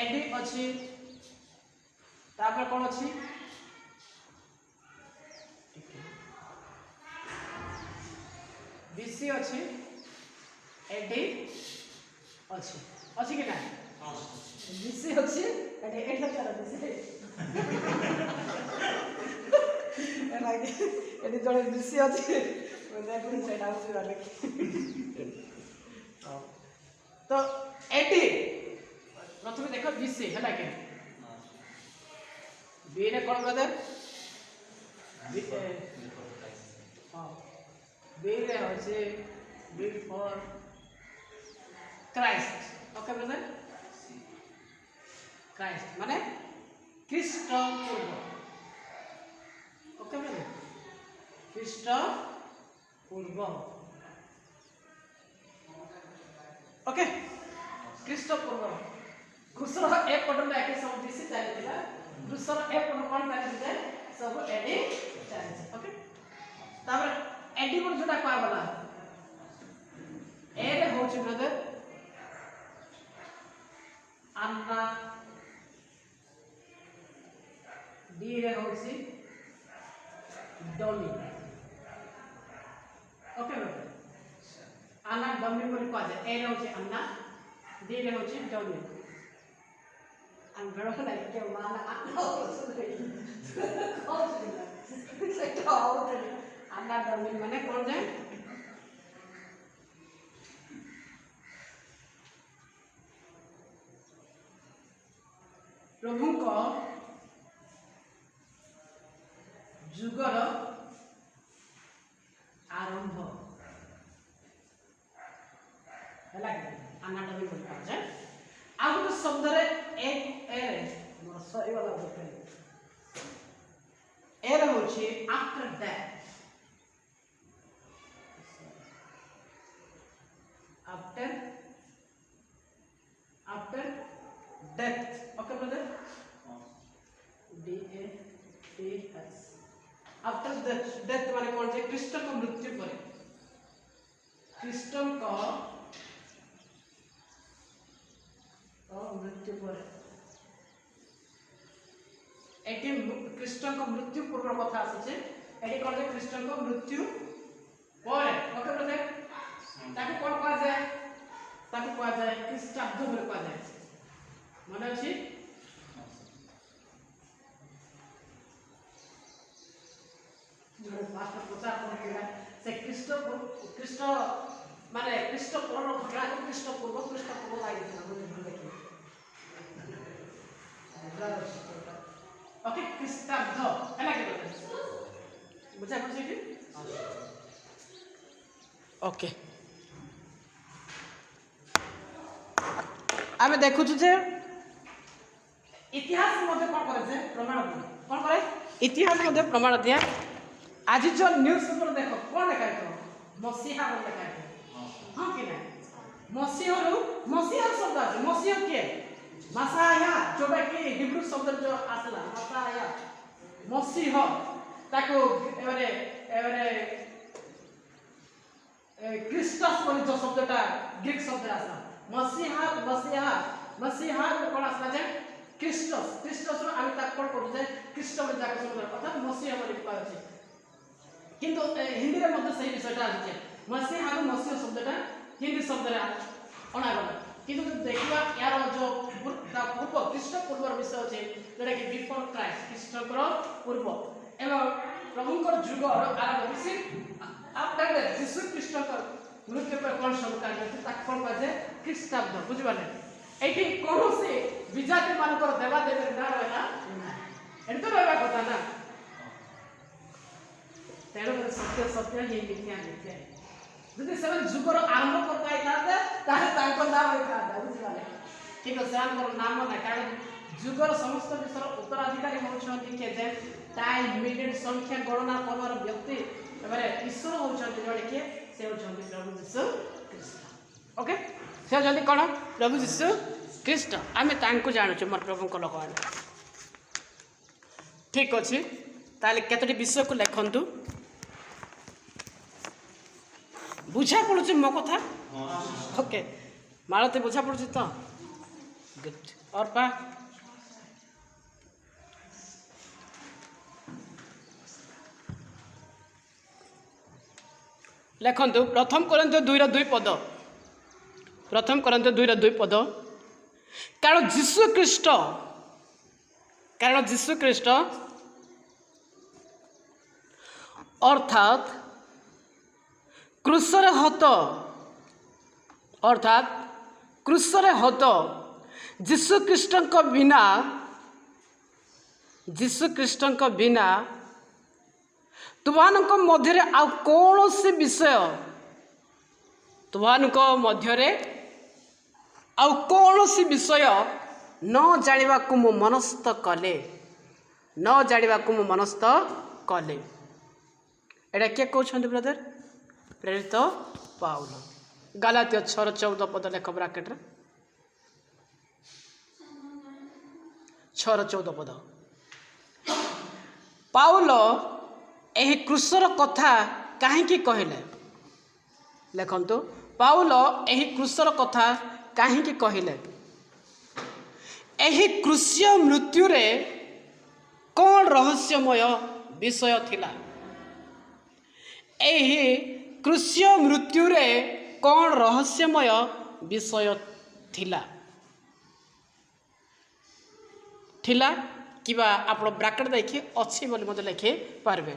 एडी अच्छी तापर कौन अच्छी बीसी अच्छी एडी अच्छी अच्छी कि ना बीसी अच्छी एडी एडी चला बीसी एडी जड़े बीसी अच्छी देखो सेटा होची वाले तो एडी प्रथम देख बीसी है ना के बी रे कौन ब्रदर बी रे होचे B for Christ okay brother Christ माने ख्रीष्ट पूर्व ओके ब्रदर ख्रीष्ट पूर्व ओके ख्रीष्ट पूर्व क्रूसर एक पटन एके सब दिसी चलीला क्रूसर एक पटन कोन चली सब एडी चली ओके तापर एडी पर जोटा का वाला ए रे होची ब्रदर अन्ना डी रे होची डमी ओके ब्रदर अन्ना डमी बोली कह जाए ए रे होची अन्ना डी रे होची डमी अन बड़ो को नहीं के माना अन्ना सेटा आउट अन्ना डमी माने कौन जाए प्रभु को जुगर आरंभ है आनाटमी बोल पाए आ गोटे शब्द एक मोर सही वाला बोलते एर होची after death after after death okay brother D A T S after death माने कौन से ख्रीष्ट को मृत्यु पर ख्रीष्ट को मृत्यु पर एटी ख्रीष्ट को मृत्यु पूर्व कथा आसे एटी कौन से ख्रीष्ट को मृत्यु पर ओके ब्रदर ताको कौन कहा जाए ताको कहा जाए ख्रीष्टाब्द बोले कहा जाए मन अच्छी जो पास्टर प्रचार करथिला से ख्रीष्ट माने ख्रीष्ट पूर्व घटना को ख्रीष्ट पूर्व लागि था बोले देखि ओके ख्रीष्टाब्द एला के बुझा बुझी कि ओके आमे देखु जे इतिहास मध्ये कोन करे जे प्रमाण दिए कोन करे इतिहास मध्ये प्रमाण दिए आज जो न्यूज़ पेपर देखो कोन लिखा है मसीहा बोल लिखा है हां कि नहीं मसीहा शब्द আছে मसीहा के मसाया जोबा कि हिब्रू शब्द जो आसला मसाया मसीह ताको एवरे क्रिस्टस बोली जो शब्दटा ग्रीक शब्द आसला मसीहा कोन आसला जे क्रिस्टस रो आमी ता कोन करू जे क्रिस्ट बोली जाको शब्द अर्थात मसीहा बोली लिखा अछि किंतु हिंदी रे मध्ये सही विषयटा आछे मसीहा रो मसीह शब्दटा हिंदी शब्द रे अना गला किंतु देखिबा यार जो पूर्व ख्रीष्ट पूर्व विषय अछि जेटा कि बिफोर क्राइस्ट ख्रीष्ट को पूर्व एवं प्रभु को जुग और आरंभ विषय आफ्टर दैट यीशु ख्रीष्ट को मृत्यु पर कोन सब कार्य अछि ता कोन कहे ख्रीष्टाब्द बुझबाले एठी कोन से विजाति मान को देवा देवी ना रहला एन तो रहबा କଥା ना तेरो सत्य ये मिथ्या যদি সেভেন যুগর আরম্ভ করতে আইতাতে তাহলে তাঙ্কর নাম হইতাতে বুঝিবালে ঠিক আছে সেমানকর নাম না কারণ যুগর সমস্ত বিষয়ের উত্তরাধিকারী হউছন্তি কে যে টাইম মিনিট সংখ্যা গণনা করবার ব্যক্তি এবারে ঈশ্বর হউছন্তি জনে কে সে হউছন্তি প্রভু যীশু খ্রিস্ট ওকে সে হউছন্তি কোন প্রভু যীশু খ্রিস্ট আমি তাঙ্কু জানুଛୁ মোর প্রভুଙ୍କ ଲୋକମାନେ ঠিক ଅଛି তাহলে কেতটি বিষয়କୁ লেখନ୍ତୁ बुझा पड़ुची मो कथा ओके मालती बुझा पड़ुची तो गुड और पा लिखंतु प्रथम करंतु 2:2 पद प्रथम करंतु 2:2 पद कारण जीशु ख्रीष्ट अर्थात क्रूसरे हत जीशु ख्रीष्ट बिना तुमମାନଙ୍କ ମଧ୍ୟରେ ଆଉ କୌଣସି ବିଷୟ ତୁମମାନଙ୍କ ମଧ୍ୟରେ ଆଉ କୌଣସି ବିଷୟ ନ ଜାଣିବାକୁ ମୁଁ ମନସ୍ଥ କଲେ ଏଇଟା କିଏ କହୁଛନ୍ତି ବ୍ରଦର? ପ୍ରେରିତ ପାଉଲ। ଗାଲାତିୟ 6:14 ପଦ ଲେଖ ବ୍ରାକେଟରେ। 6:14 ପଦ। ପାଉଲ ଏହି କ୍ରୁଶର କଥା କାହିଁକି କହିଲେ? ଲେଖନ୍ତୁ, ପାଉଲ ଏହି କ୍ରୁଶର କଥା କାହିଁକି କହିଲେ? ଏହି କ୍ରୁଶୀୟ ମୃତ୍ୟୁରେ କ'ଣ ରହସ୍ୟମୟ ବିଷୟ ଥିଲା? ଏହି କ୍ରୁଶୀୟ ମୃତ୍ୟୁରେ କ'ଣ ରହସ୍ୟମୟ ବିଷୟ ଥିଲା କିବା ଆପଣ ବ୍ରାକେଟ ଦେଖି ଅଛି ବୋଲି ମଧ୍ୟ ଲେଖିପାରିବେ।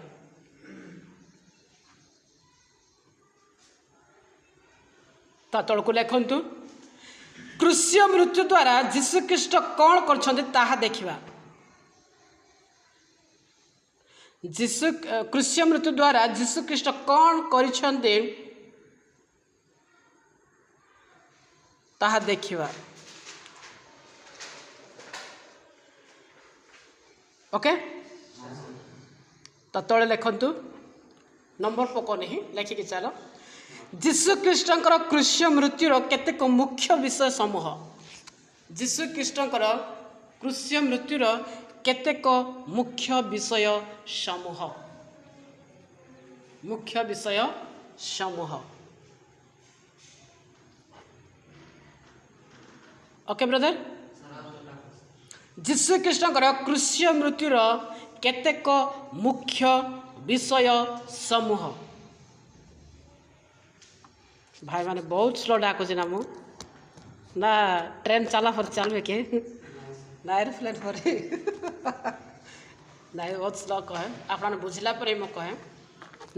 ତା ତଳକୁ ଲେଖନ୍ତୁ, କ୍ରୁଶୀୟ ମୃତ୍ୟୁ ଦ୍ୱାରା ଯୀଶୁଖ୍ରୀଷ୍ଟ କ'ଣ କରିଛନ୍ତି ତାହା ଦେଖିବା। କ୍ରୁଶୀୟ ମୃତ୍ୟୁ ଦ୍ୱାରା ଯୀଶୁଖ୍ରୀଷ୍ଟ କ'ଣ କରିଛନ୍ତି ତାହା ଦେଖିବା। ଓକେ, ତା ତଳେ ଲେଖନ୍ତୁ, ନମ୍ବର ପକାଉନି, ଲେଖିକି ଚାଲ। ଯୀଶୁଖ୍ରୀଷ୍ଟଙ୍କର କ୍ରୁଶୀୟ ମୃତ୍ୟୁର କେତେକ ମୁଖ୍ୟ ବିଷୟ ସମୂହ। ଯୀଶୁଖ୍ରୀଷ୍ଟଙ୍କର କ୍ରୁଶୀୟ ମୃତ୍ୟୁର କେତେକ ମୁଖ୍ୟ ବିଷୟ ସମୂହ। ଓକେ ବ୍ରଦର, ଯୀଶୁଖ୍ରୀଷ୍ଟଙ୍କର କ୍ରୁଶୀୟ ମୃତ୍ୟୁର କେତେକ ମୁଖ୍ୟ ବିଷୟ ସମୂହ। ଭାଇମାନେ ବହୁତ ସ୍ଲୋ ଡାକୁଛି ନା ମୁଁ, ନା ଟ୍ରେନ୍ ଚାଲା ପରେ ଚାଲବେ କି ନା ଏରୋପ୍ଲେନ୍ ପରେ? ନାଇଁ, ବହୁତ ସ୍ଲୋ କହେ, ଆପଣମାନେ ବୁଝିଲା ପରେ ମୁଁ କହେ।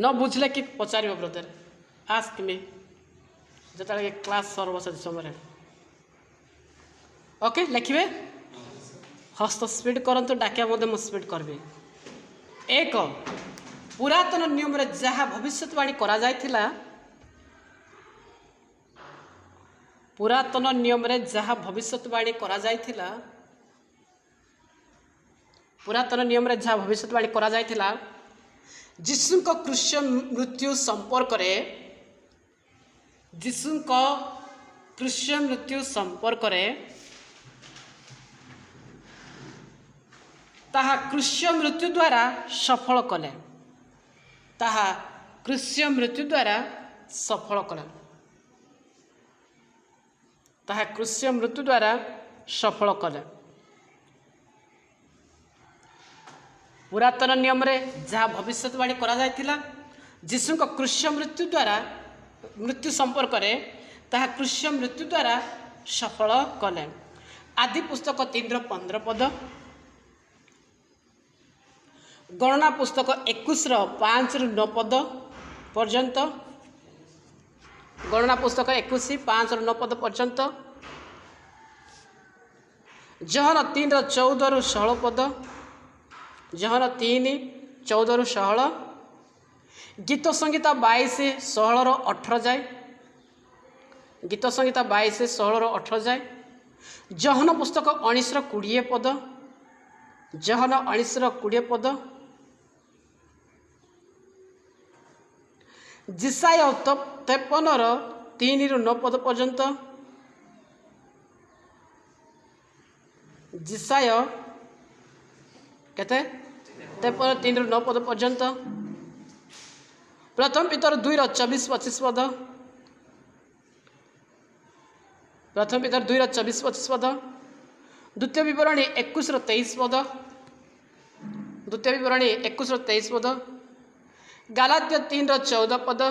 ନ ବୁଝିଲେ କି ପଚାରିବ ବ୍ରଦର, ଆସ୍କ ମି ଯେତେବେଳେ କ୍ଲାସ୍ ସରିବ ସେ ସମୟରେ। ଓକେ, ଲେଖିବେ, ହସ୍ତ ସ୍ପିଡ୍ କରନ୍ତୁ, ଡାକିବା ମଧ୍ୟ ମୁଁ ସ୍ପିଡ୍ କରିବି। 1. ପୁରାତନ ନିୟମରେ ଯାହା ଭବିଷ୍ୟତବାଣୀ କରାଯାଇଥିଲା, ଯୀଶୁଙ୍କ କ୍ରୁଶୀୟ ମୃତ୍ୟୁ ସମ୍ପର୍କରେ ତାହା କ୍ରୁଶୀୟ ମୃତ୍ୟୁ ଦ୍ୱାରା ସଫଳ କଲେ। ପୁରାତନ ନିୟମରେ ଯାହା ଭବିଷ୍ୟତବାଣୀ କରାଯାଇଥିଲା ଯୀଶୁଙ୍କ କ୍ରୁଶୀୟ ମୃତ୍ୟୁ ସମ୍ପର୍କରେ ତାହା କ୍ରୁଶୀୟ ମୃତ୍ୟୁ ଦ୍ୱାରା ସଫଳ କଲେ। ଆଦି ପୁସ୍ତକ 3:15 ପଦ, ଗଣନା ପୁସ୍ତକ 21:5-9 ପଦ ପର୍ଯ୍ୟନ୍ତ, ଗଣନା ପୁସ୍ତକ 21:5-9 ପଦ ପର୍ଯ୍ୟନ୍ତ, ଜହନ 3:14-16 ପଦ, ଜହନ 3:14-16, ଗୀତ ସଂହିତା 22:16-18 ଯାଏ, ଗୀତ ସଂହିତା 22:16-18 ଯାଏ, ଜହନ ପୁସ୍ତକ 19:20 ପଦ, ଜହନ 19:20 ପଦ, ଜିସାୟ 53:3-9 ପଦ ପର୍ଯ୍ୟନ୍ତ, ଜିସାୟ କେତେ 53:3-9 ପଦ ପର୍ଯ୍ୟନ୍ତ, ପ୍ରଥମ ପିତର 2:24-25 ପଦ, ପ୍ରଥମ ପିତର 2:24-25 ପଦ, ଦ୍ୱିତୀୟ ବିବରଣୀ 21:23 ପଦ, ଦ୍ୱିତୀୟ ବିବରଣୀ 21:23 ପଦ, ଗାଲାତ୍ୟ 3:14 ପଦ,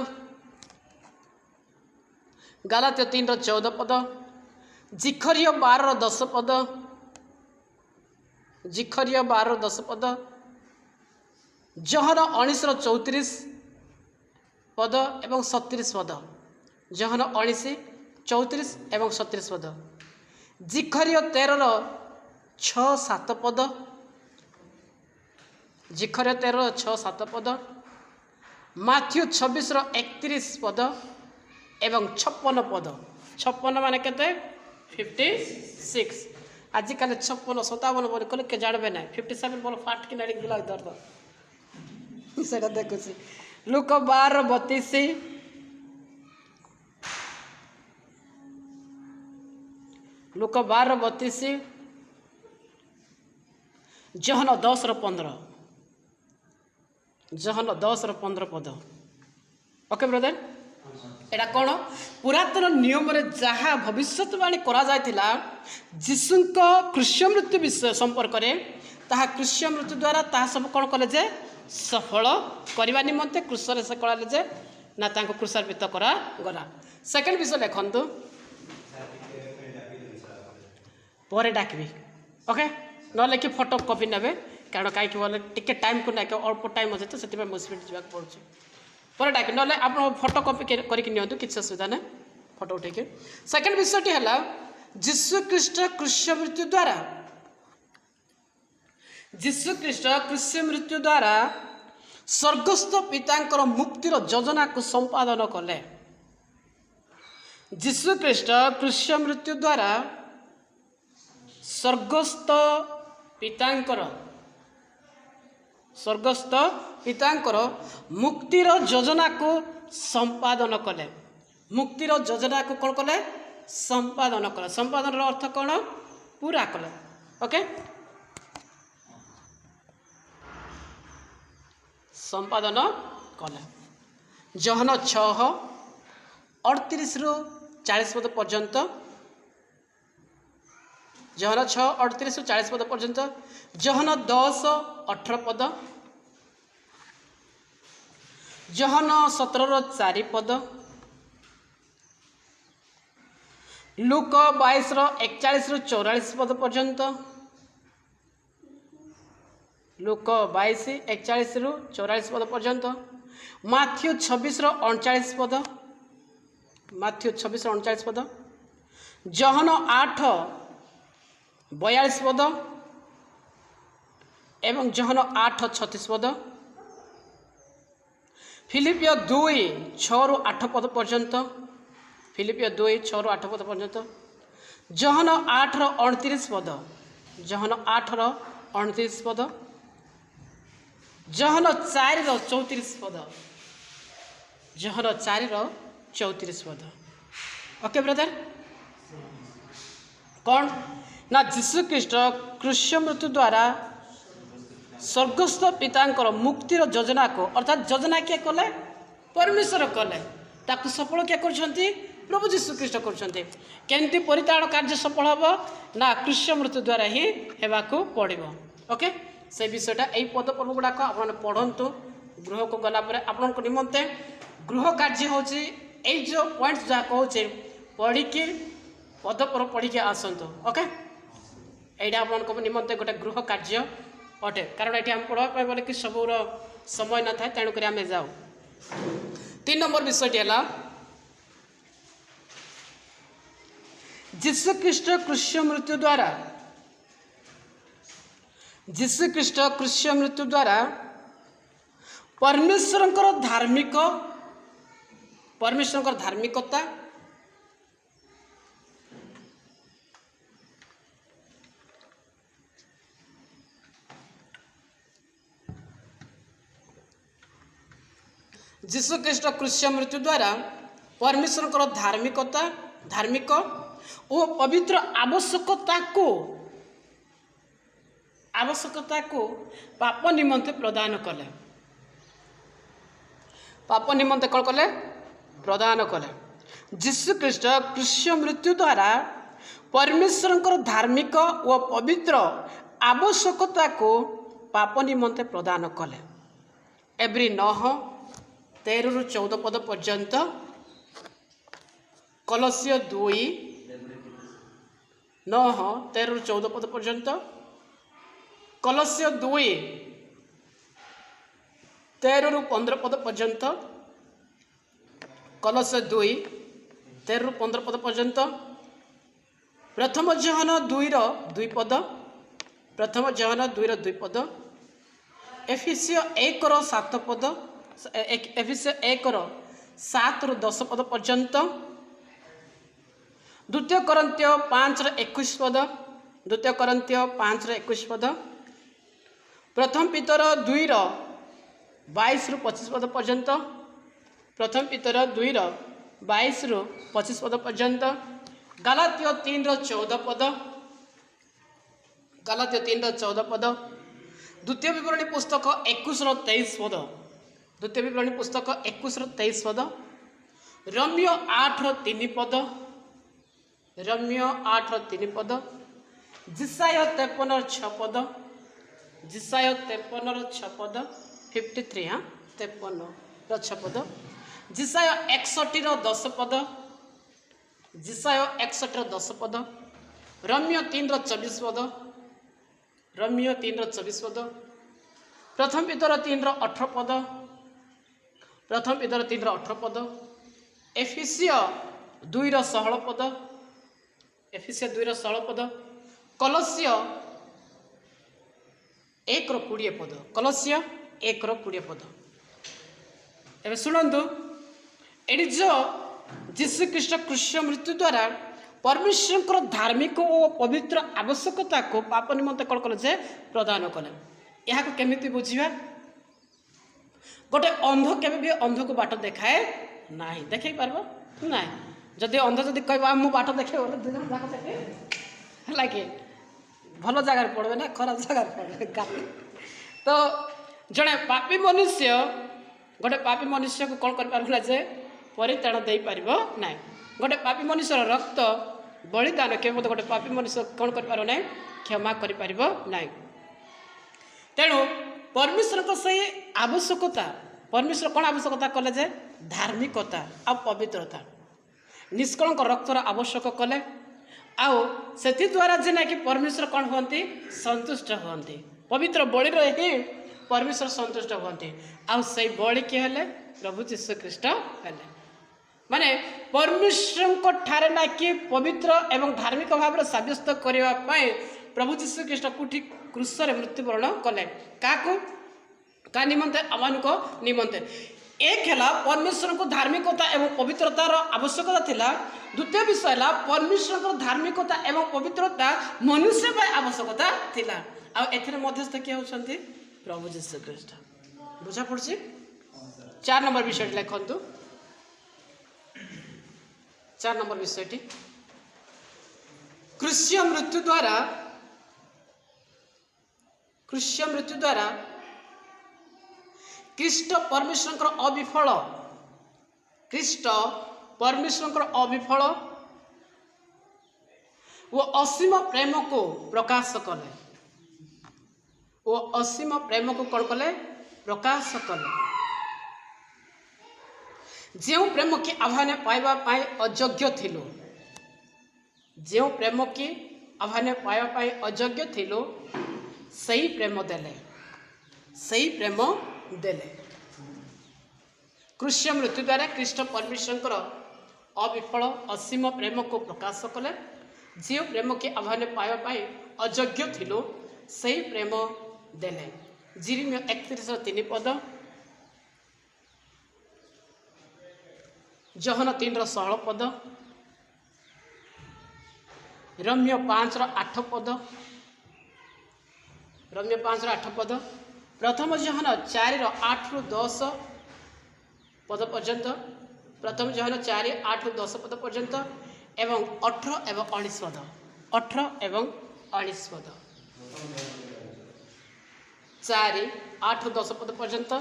ଗାଲାତ୍ୟ 3:14 ପଦ, ଜିଖରିୟ 12:10 ପଦ, ଜିଖରିୟ 12:10 ପଦ, ଜହନ 19:34 ପଦ ଏବଂ 37 ପଦ, ଜହନ 19:34 ଏବଂ 37 ପଦ, ଜିଖରିୟ 13:6-7 ପଦ, ଜିଖରିୟ 13:6-7 ପଦ, ମାଥ୍ୟୁ 26:31 ପଦ ଏବଂ 56 ପଦ। 56 ମାନେ କେତେ? 56। आजिकल 56 57 बोले कल के जानबे ना 57 बोल फाट की नाड़ी गिला दर्द सेटा देखुसी। लुक 12:32 लुक 12:32 जहन 10:15 जहन 10:15 पद। ओके ब्रदर एटा कौन पुरातन नियम रे जहाँ भविष्यवाणी करा जायतिला जीशुक क्रूस मृत्यु विषय संपर्क रे ताहा क्रूस मृत्यु द्वारा ताहा सब कौन कले जे सफल करने निमंते क्रूस रे से कलाले जे ना तांको क्रूसार्पित करा गला। सेकंड विषय लिखंतु पर डाकबी। ओके न लेखि फोटो कॉपी नेबे कारण कहीं बोले टिके टाइम को ना अल्प टाइम अच्छे तो से मुझे स्पीड जावाक पड़ुଛି पर डाक ना आप फोटो कॉपी करके नियंतु किसी असुविधा ना फोटो उठे। सेकंड विषयटी है जीशु ख्रीस्ट क्रूस मृत्यु द्वारा जीशु ख्रीस्ट क्रूस मृत्यु द्वारा स्वर्गस्थ पितांकर मुक्तिर योजना को संपादन कले। जीशु ख्रीस्ट क्रूस मृत्यु द्वारा स्वर्गस्थ पितांकर मुक्तिर योजना को संपादन कले। मुक्तिर योजना को कौन कले? संपादन कले। संपादन अर्थ कौन? पूरा कले। ओके संपादन कले। जहन 6:38 ରୁ 40 पद पर्यंत जहन 6:38 ରୁ 40 पद पर्यंत जहन 10:18 पद जहन 17:4 पद लुक 22:41 ରୁ 44 पद पर्यंत लुक 22:41 ରୁ 44 पद पर्यंत माथ्यू 26:39 पद माथ्यू 26:39 पद जहन 8:42 पद एवं जहन 8:36 पद फिलिपियो 2:6 ରୁ 8 पद पर्यंत फिलिपियो 2:6 ରୁ 8 पद पर्यंत जहन 8:29 पद जहन 8:29 पद जहन 4:34 पद जहन 4:34 पद। ओके ब्रदर कौन ना जीशु ख्रीस्ट क्रूस मृत्यु द्वारा स्वर्गस्थ पितांकर मुक्तिर योजना को अर्थात योजना किए कले? परमेश्वर कले। ताकू सफल किए करछंती? प्रभु जीशु ख्रीस्ट करछंती। केंती परिताण कार्य सफल हम ना क्रूस मृत्यु द्वारा ही हेबाकू पड़िबो। ओके से विषयटा यही पद पर्व गुड़ाक आप पढ़ंतु गृह को गला आपण निमंते गृह कार्य हूँ यही जो पॉइंट जहाँ कहूँ पढ़ी पद पर्व पढ़ी आसतु। ओके यहाँ आप निमंते गोटे गृह कार्य अटे कारण ये आम पढ़ापी बोले कि सबूर समय न था तेणुक आम जाऊ। 3 नंबर विषयटी है जीशु ख्रीस्ट क्रूस मृत्यु द्वारा जीशु ख्रीस्ट क्रूस मृत्यु द्वारा परमेश्वर धार्मिकता जीशु ख्रीस्ट क्रूस मृत्यु द्वारा परमेश्वर धार्मिक और पवित्र आवश्यकता को पाप निमंते प्रदान कले। पाप निमंते कौन कले? प्रदान कले। जीशु ख्रीस्ट क्रूस मृत्यु द्वारा परमेश्वर धार्मिक और पवित्र आवश्यकता को पाप निमंते प्रदान कले। एब्री 9:13 ରୁ 14 पद पर्यंत कलसियो 2:9-13 ରୁ 14 पद पर्यंत कलसियो 2:13 ରୁ 15 पद पर्यंत कलसियो 2:13 ରୁ 15 पद पर्यंत प्रथम जहन 2:2 पद प्रथम जहन 2:2 पद एफिसियो 1:7 पद एफिसियो 1:7-10 पद पर्यंत, द्वितीय कोरिन्थीय 5:21 पद, द्वितीय कोरिन्थीय 5:21 पद, प्रथम पीतर 2:22-25 पद पर्यंत, प्रथम पीतर 2:22-25 पद पर्यंत, गलातियो 3:14 पद, गलातियो 3:14 पद, द्वितीय विवरणी पुस्तक 21:23 पद, द्वितीय विवरणी पुस्तक 21:23 पद, रोमियो 8:3 पद, रोमियो 8:3 पद, जिसाय 53:6 पद, जिसाय 53:6 पद, 53 53:6 पद, जिसाय 61:10 पद, जिसाय 61:10 पद, रोमियो 3:24 पद, रोमियो 3:24 पद, प्रथम पीतर 3:18 पद, प्रथम पीतर 3:18 पद, एफिसियो 2:16 पद, एफिसियो 2:16 पद, कलसियो 1:20 पद, कलसियो 1:20 पद। एवं शुणु एटी जो जीशुख्रीष्ट क्रूस मृत्यु द्वारा परमेश्वर धार्मिक और पवित्र आवश्यकता को पाप निमंते कौन कले प्रदान कले। यह केमिति बुझा? गोटे अंध केवे भी अंध को बाट देखाए ना, देखे पार्ब ना। जदि अंध जदि कह मु बाट देखे लगे भल जगार पड़े ना खराब जगार पड़े। तो जड़े पापी मनुष्य गोटे पापी मनुष्य को कौन कर परित्राण दे पार ना। गोटे पापी मनुष्य रक्त बलिदान के गोटे पापी मनुष्य कौन कर क्षमा कर ना। तेणु परमेश्वर को सही आवश्यकता, परमेश्वर कौन आवश्यकता कले जे धार्मिकता आ पवित्रता, निष्कलंक रक्तर आवश्यक कले आओ से द्वारा जे ना कि परमेश्वर कौन होती संतुष्ट होती। पवित्र बलि ही परमेश्वर संतुष्ट होती। आउ से बलि किए हेले प्रभु जीशु ख्रीष्ट हेले। माने परमेश्वर ठारे ना कि पवित्र एवं धार्मिक भाव सब्यस्त करने प्रभु जीशु ख्रीष्ट कुठी क्रूस मृत्युवरण कले क्या निमंते आमान को निमंते। एक है परमेश्वर को धार्मिकता एवं पवित्रतार आवश्यकता थिला। द्वितीय विषय है परमेश्वर को धार्मिकता एवं पवित्रता मनुष्य आवश्यकता थिला। आ एथिरे मध्यस्थ किए होछंती प्रभु जीशु ख्रीष्ट। बुझा पड़छि? 4 नंबर विषय लिखंतु। 4 नंबर विषयटी क्रूस मृत्यु द्वारा ख्रीष्ट परमेश्वर अविफल, ख्रीष्ट परमेश्वर अविफल वो असीम प्रेम को प्रकाश कले, वो असीम प्रेम को कौन कले प्रकाश कले। जो प्रेम की आह्वान पाइबा पाई अयोग्य थिलो, जो प्रेम की आह्वान पाइबा पाई अयोग्य थिलो सही प्रेम देले, सही प्रेम देले। क्रूस मृत्यु द्वारा ख्रीष्ट परमेश्वर अविफल असीम प्रेम को प्रकाश कले। जो प्रेम की आह्वान पाइबा पाई अयोग्य थिलो सही प्रेम देले। जिरिमिया 31:3 पद, जोहन 3:16 पद, रोमियो 5:8 पद, रोमियो 5:8 पद, प्रथम जोहन 4:8-10 पद पर्यंत, प्रथम जोहन 4:8-10 पद पर्यंत एवं 18 एवं 19 पद, 18 एवं 19 पद, 4:8-10 पद पर्यंत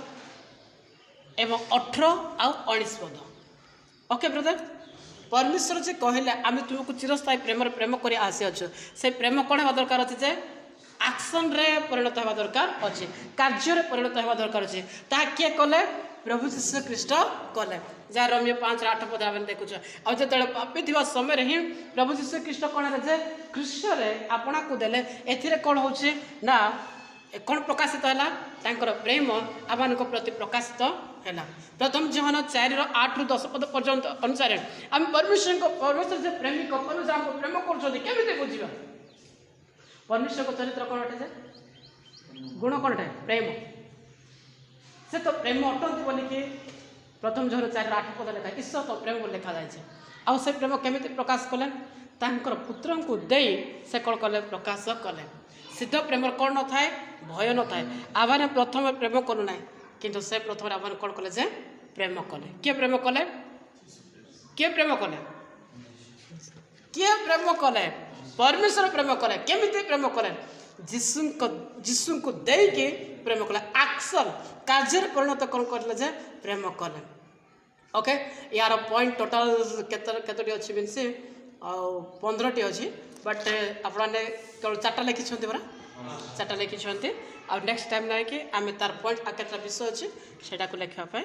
एवं 18 आउ 19 पद। ओके ब्रदर, परमेश्वर जे कहले आम तुमको चिरस्थायी प्रेम प्रेम कर आसी अच्छे से प्रेम कौन हवा दरकार अच्छे जे एक्शन रे परिणत हवा दरकार अच्छे, कार्य रे परिणत हवा दरकार अच्छे। ता किए कले प्रभु जीशु ख्रीष्ट कले। जहाँ रोमियो 5:8 पद आम देखुच। आ जो पापी थी समय ही प्रभु जीशु ख्रीष्ट कौन जे क्रूस रे आपना को देले। एथिरे कौन होछि ना कौन प्रकाशित है प्रेम आम प्रति प्रकाशित है। प्रथम जोहन 4:8-10 पद पर्यंत अनुसार आम परमेश्वर से प्रेमिक परमेश्वर हमको प्रेम कर बुझा। परमेश्वर को चरित्र कौन अटे जे गुण कौन अटे प्रेम। से तो प्रेम अटंती बोलिकी प्रथम जोहर 4:8 पद लिखा ईश्वर तो प्रेम बोली लिखा जाए आउ से प्रेम केमिति प्रकाश कले तांकर पुत्र को दे से कौन कले प्रकाश कले सिद्ध प्रेम कौन न थाए भय न थाए आवाने प्रथम प्रेम करूना किंतु से प्रथम आवाने कौन कले जे प्रेम कले किए प्रेम कले किए प्रेम कले किए प्रेम कले परमेश्वर प्रेम कले केमिति प्रेम कले जीशु को देके प्रेम कले एक्शन कार्य परिणत कौन करले जे प्रेम कले ओके यार पॉइंट टोटल केतोटी अच्छी मीन 15टी अच्छी बट आपने केवल 4टा लिखिं परा 4टा लिखिं आ नेक्स्ट टाइम ना कि आम तार पॉइंट केतटा विषय अच्छी से लिखापी